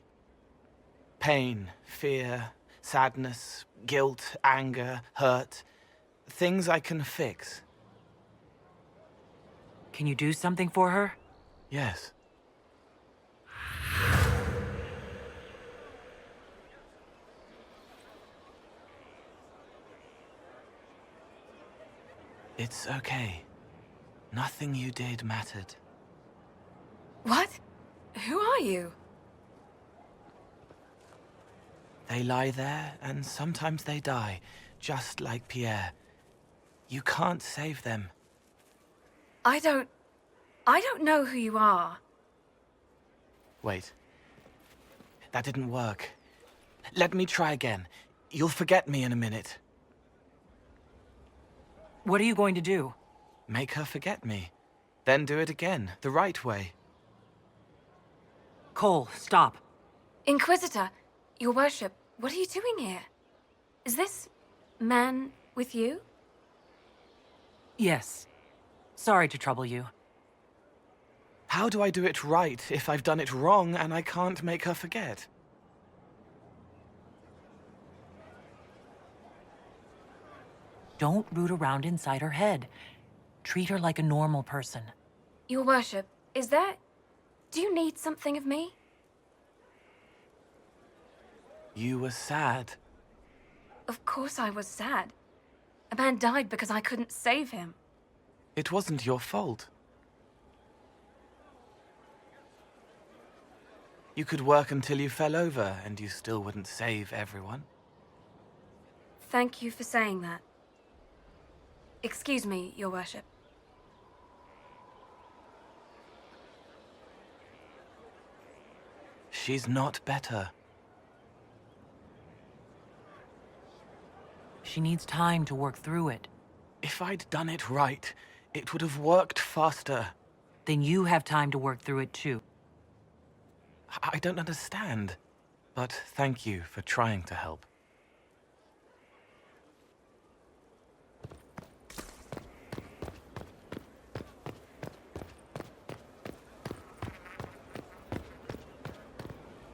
Pain, fear, sadness, guilt, anger, hurt. Things I can fix. Can you do something for her? Yes. It's okay. Nothing you did mattered. What? Who are you? They lie there, and sometimes they die, just like Pierre. You can't save them. I don't know who you are. Wait. That didn't work. Let me try again. You'll forget me in a minute. What are you going to do? Make her forget me. Then do it again, the right way. Cole, stop. Inquisitor, your worship, what are you doing here? Is this man with you? Yes. Sorry to trouble you. How do I do it right if I've done it wrong and I can't make her forget? Don't root around inside her head. Treat her like a normal person. Your worship, is that... Do you need something of me? You were sad. Of course I was sad. A man died because I couldn't save him. It wasn't your fault. You could work until you fell over, and you still wouldn't save everyone. Thank you for saying that. Excuse me, your worship. She's not better. She needs time to work through it. If I'd done it right, it would have worked faster. Then you have time to work through it too. I don't understand, but thank you for trying to help.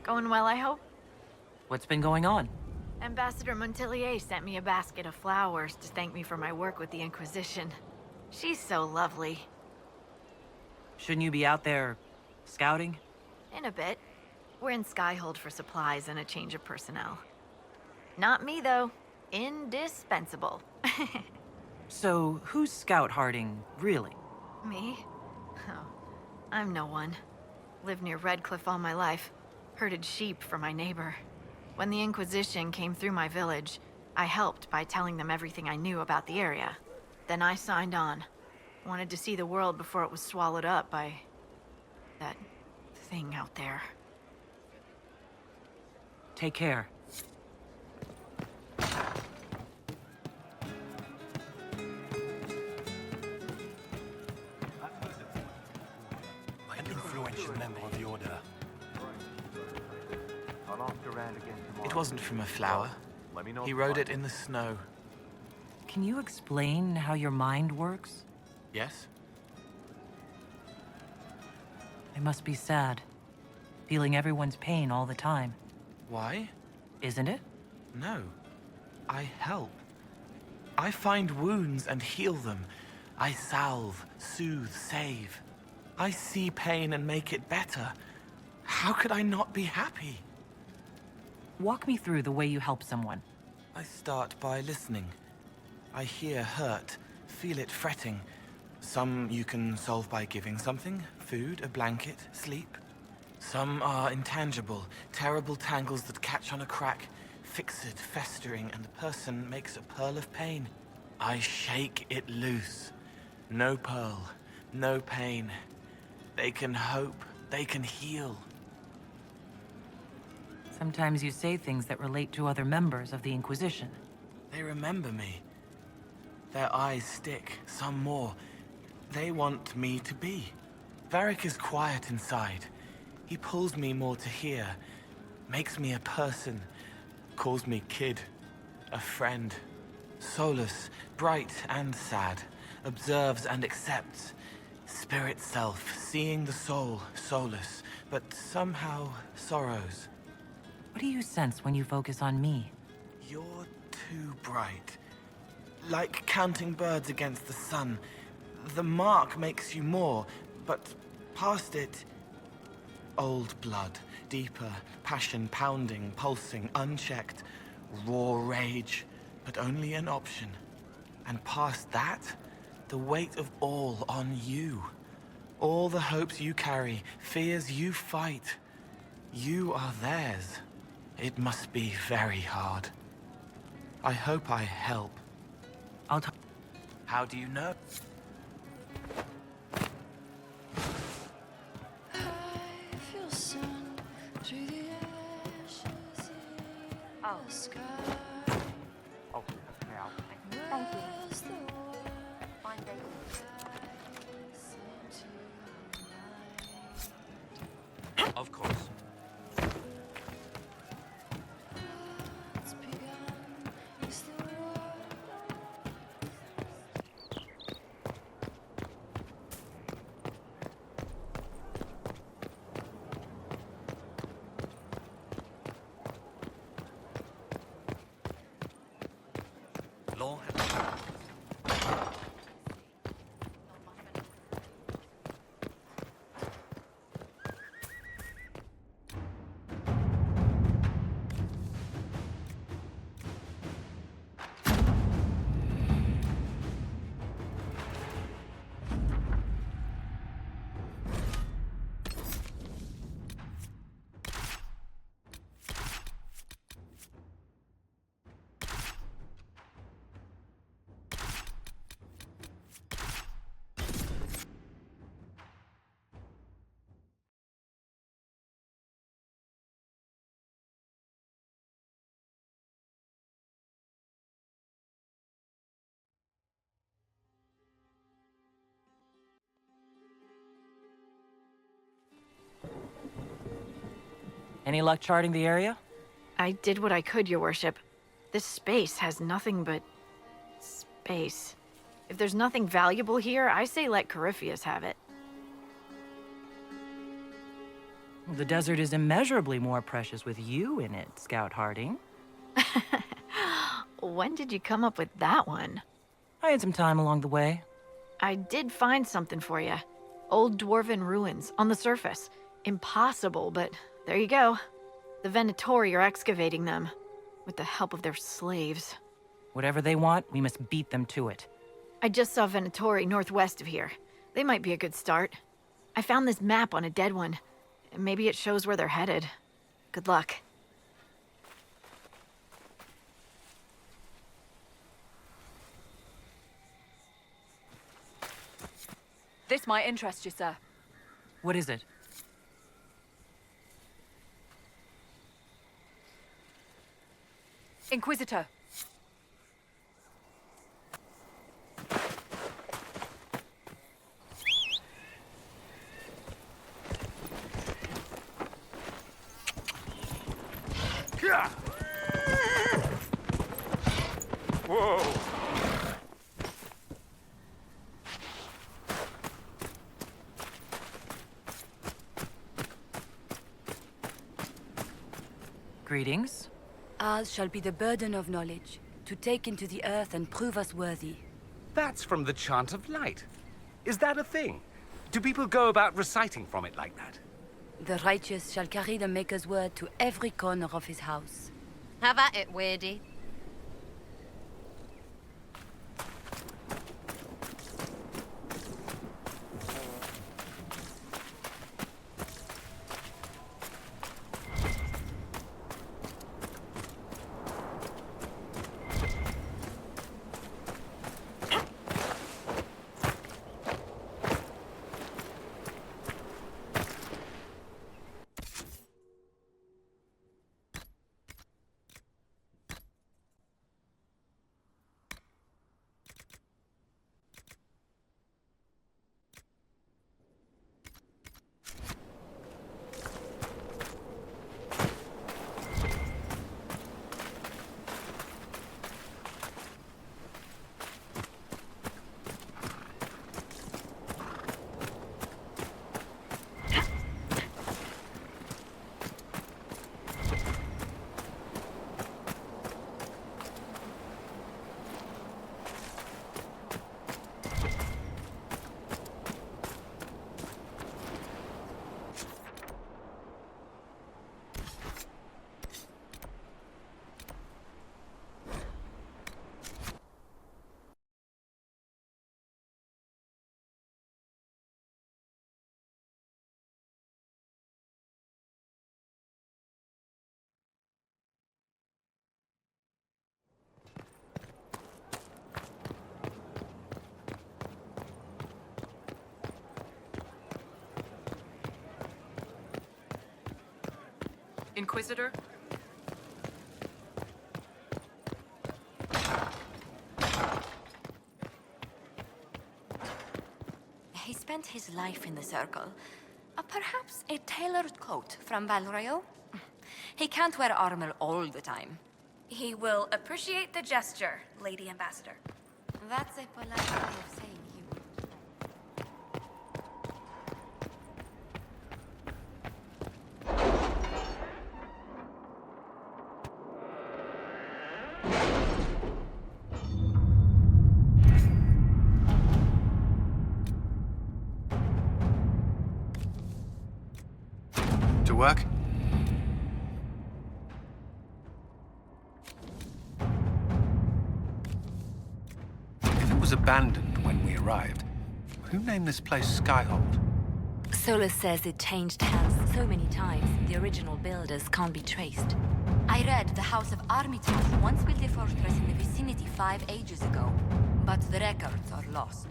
Going well, I hope? What's been going on? Ambassador Montelier sent me a basket of flowers to thank me for my work with the Inquisition. She's so lovely. Shouldn't you be out there scouting? In a bit. We're in Skyhold for supplies and a change of personnel. Not me, though. Indispensable. So, who's scout harding, really? Me? Oh, I'm no one. Lived near Redcliffe all my life. Herded sheep for my neighbor. When the Inquisition came through my village, I helped by telling them everything I knew about the area. Then I signed on. Wanted to see the world before it was swallowed up by... that thing out there. Take care. An influential member of the Order. I'll ask around again tomorrow. It wasn't from a flower. Let me know. He wrote it in the snow. Can you explain how your mind works? Yes? I must be sad. Feeling everyone's pain all the time. Why? Isn't it? No. I help. I find wounds and heal them. I salve, soothe, save. I see pain and make it better. How could I not be happy? Walk me through the way you help someone. I start by listening. I hear hurt, feel it fretting. Some you can solve by giving something, food, a blanket, sleep. Some are intangible, terrible tangles that catch on a crack, fixed, festering, and the person makes a pearl of pain. I shake it loose. No pearl, no pain. They can hope, they can heal. Sometimes you say things that relate to other members of the Inquisition. They remember me. Their eyes stick, some more. They want me to be. Varric is quiet inside. He pulls me more to hear, makes me a person, calls me kid, a friend. Solus, bright and sad, observes and accepts. Spirit self, seeing the soul, Solus, but somehow sorrows. What do you sense when you focus on me? You're too bright. Like counting birds against the sun. The mark makes you more, but past it... Old blood, deeper, passion pounding, pulsing, unchecked. Raw rage, but only an option. And past that, the weight of all on you. All the hopes you carry, fears you fight. You are theirs. It must be very hard. I hope I help. How do you know? I feel sun through the ashes in the sky. Oh, now. Thank you. Fine day. Of course. Law. Any luck charting the area? I did what I could, Your Worship. This space has nothing but space. If there's nothing valuable here, I say let Corypheus have it. The desert is immeasurably more precious with you in it, Scout Harding. When did you come up with that one? I had some time along the way. I did find something for you. Old dwarven ruins on the surface. Impossible, but there you go. The Venatori are excavating them, with the help of their slaves. Whatever they want, we must beat them to it. I just saw Venatori northwest of here. They might be a good start. I found this map on a dead one. Maybe it shows where they're headed. Good luck. This might interest you, sir. What is it? Inquisitor. Whoa! Greetings. Ours shall be the burden of knowledge, to take into the earth and prove us worthy. That's from the Chant of Light. Is that a thing? Do people go about reciting from it like that? The righteous shall carry the Maker's word to every corner of his house. Have at it, Weirdy. Inquisitor? He spent his life in the Circle. Perhaps a tailored coat from Valroyo? He can't wear armor all the time. He will appreciate the gesture, Lady Ambassador. That's a polite way of saying he would. To work? If it was abandoned when we arrived, who named this place Skyhold? Solus says it changed hands so many times, the original builders can't be traced. I read the House of Armitage once built a fortress in the vicinity 5 ages ago, but the records are lost.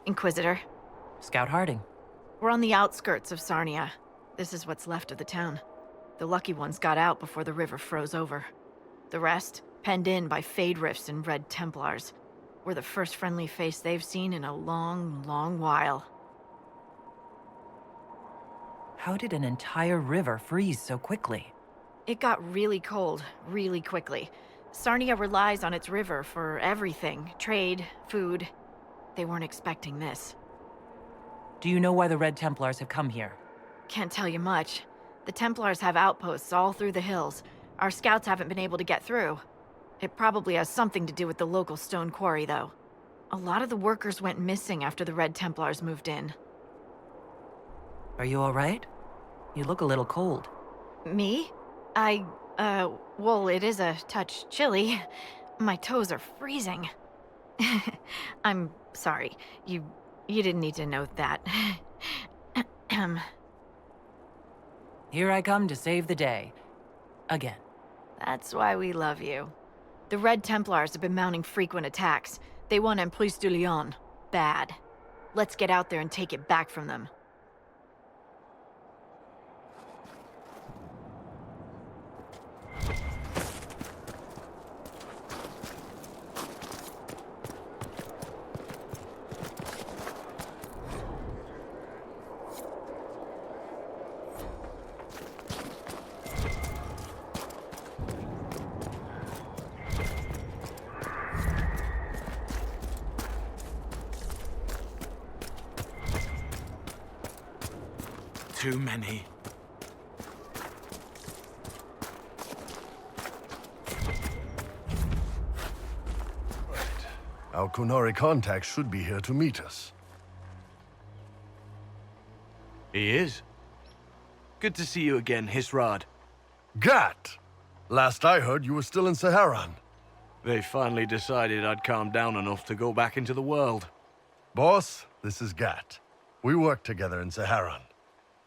Inquisitor. Scout Harding. We're on the outskirts of Sarnia. This is what's left of the town. The lucky ones got out before the river froze over. The rest, penned in by Fade Rifts and Red Templars. We're the first friendly face they've seen in a long, long while. How did an entire river freeze so quickly? It got really cold, really quickly. Sarnia relies on its river for everything. Trade, food. They weren't expecting this. Do you know why the Red Templars have come here? Can't tell you much. The Templars have outposts all through the hills. Our scouts haven't been able to get through. It probably has something to do with the local stone quarry, though. A lot of the workers went missing after the Red Templars moved in. Are you all right? You look a little cold. Me? Well, it is a touch chilly. My toes are freezing. I'm sorry. You didn't need to know that. Here I come to save the day. Again. That's why we love you. The Red Templars have been mounting frequent attacks. They want Emprise du Lion. Bad. Let's get out there and take it back from them. Too many. Our Kunari contact should be here to meet us. He is. Good to see you again, Hisrad. Gat! Last I heard, you were still in Saharan. They finally decided I'd calmed down enough to go back into the world. Boss, this is Gat. We work together in Saharan.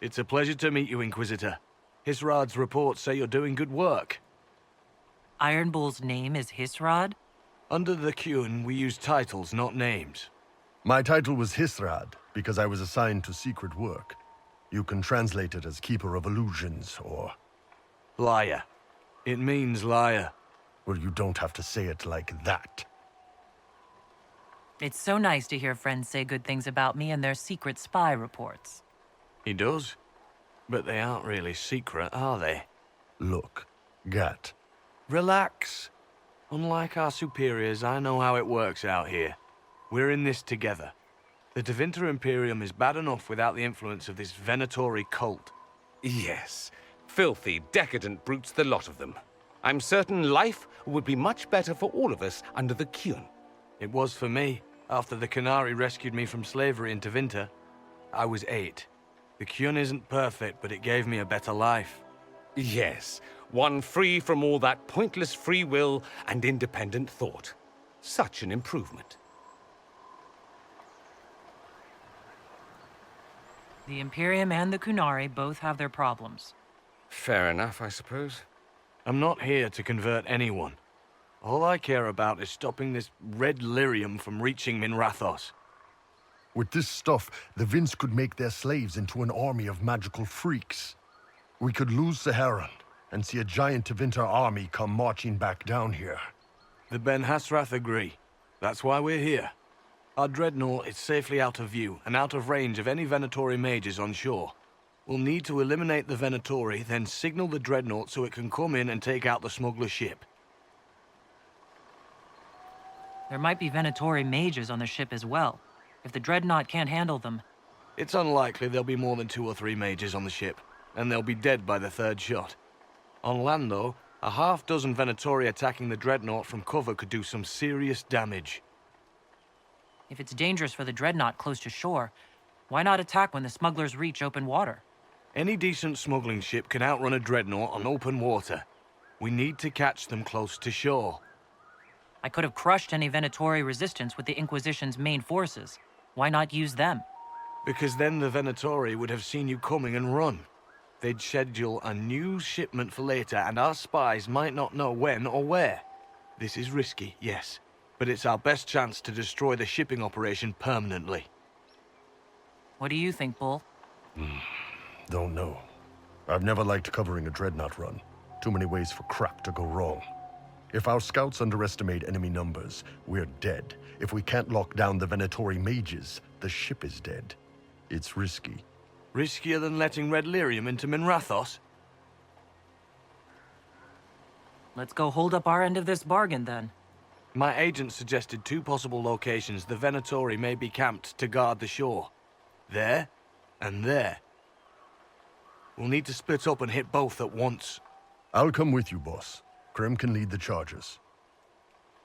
It's a pleasure to meet you, Inquisitor. Hisrad's reports say you're doing good work. Iron Bull's name is Hisrad? Under the Qun, we use titles, not names. My title was Hisrad, because I was assigned to secret work. You can translate it as Keeper of Illusions, or... Liar. It means liar. Well, you don't have to say it like that. It's so nice to hear friends say good things about me in their secret spy reports. He does. But they aren't really secret, are they? Look, Gat. Relax. Unlike our superiors, I know how it works out here. We're in this together. The Tevinter Imperium is bad enough without the influence of this Venatori cult. Yes. Filthy, decadent brutes, the lot of them. I'm certain life would be much better for all of us under the Kyun. It was for me, after the Canary rescued me from slavery in Tevinter. I was 8. The Kyun isn't perfect, but it gave me a better life. Yes, one free from all that pointless free will and independent thought. Such an improvement. The Imperium and the Kunari both have their problems. Fair enough, I suppose. I'm not here to convert anyone. All I care about is stopping this red lyrium from reaching Minrathos. With this stuff, the Vince could make their slaves into an army of magical freaks. We could lose Saharan and see a giant Tevinter army come marching back down here. The Ben Hasrath agree. That's why we're here. Our dreadnought is safely out of view and out of range of any Venatori mages on shore. We'll need to eliminate the Venatori, then signal the dreadnought so it can come in and take out the smuggler ship. There might be Venatori mages on the ship as well. If the dreadnought can't handle them... It's unlikely there'll be more than 2 or 3 mages on the ship, and they'll be dead by the 3rd shot. On land, though, a half-dozen Venatori attacking the dreadnought from cover could do some serious damage. If it's dangerous for the dreadnought close to shore, why not attack when the smugglers reach open water? Any decent smuggling ship can outrun a dreadnought on open water. We need to catch them close to shore. I could have crushed any Venatori resistance with the Inquisition's main forces. Why not use them? Because then the Venatori would have seen you coming and run. They'd schedule a new shipment for later, and our spies might not know when or where. This is risky, yes, but it's our best chance to destroy the shipping operation permanently. What do you think, Bull? Don't know. I've never liked covering a dreadnought run. Too many ways for crap to go wrong. If our scouts underestimate enemy numbers, we're dead. If we can't lock down the Venatori mages, the ship is dead. It's risky. Riskier than letting Red Lyrium into Minrathos? Let's go hold up our end of this bargain, then. My agent suggested 2 possible locations the Venatori may be camped to guard the shore. There, and there. We'll need to split up and hit both at once. I'll come with you, boss. Krem can lead the charges.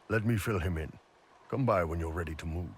Let me fill him in. Come by when you're ready to move.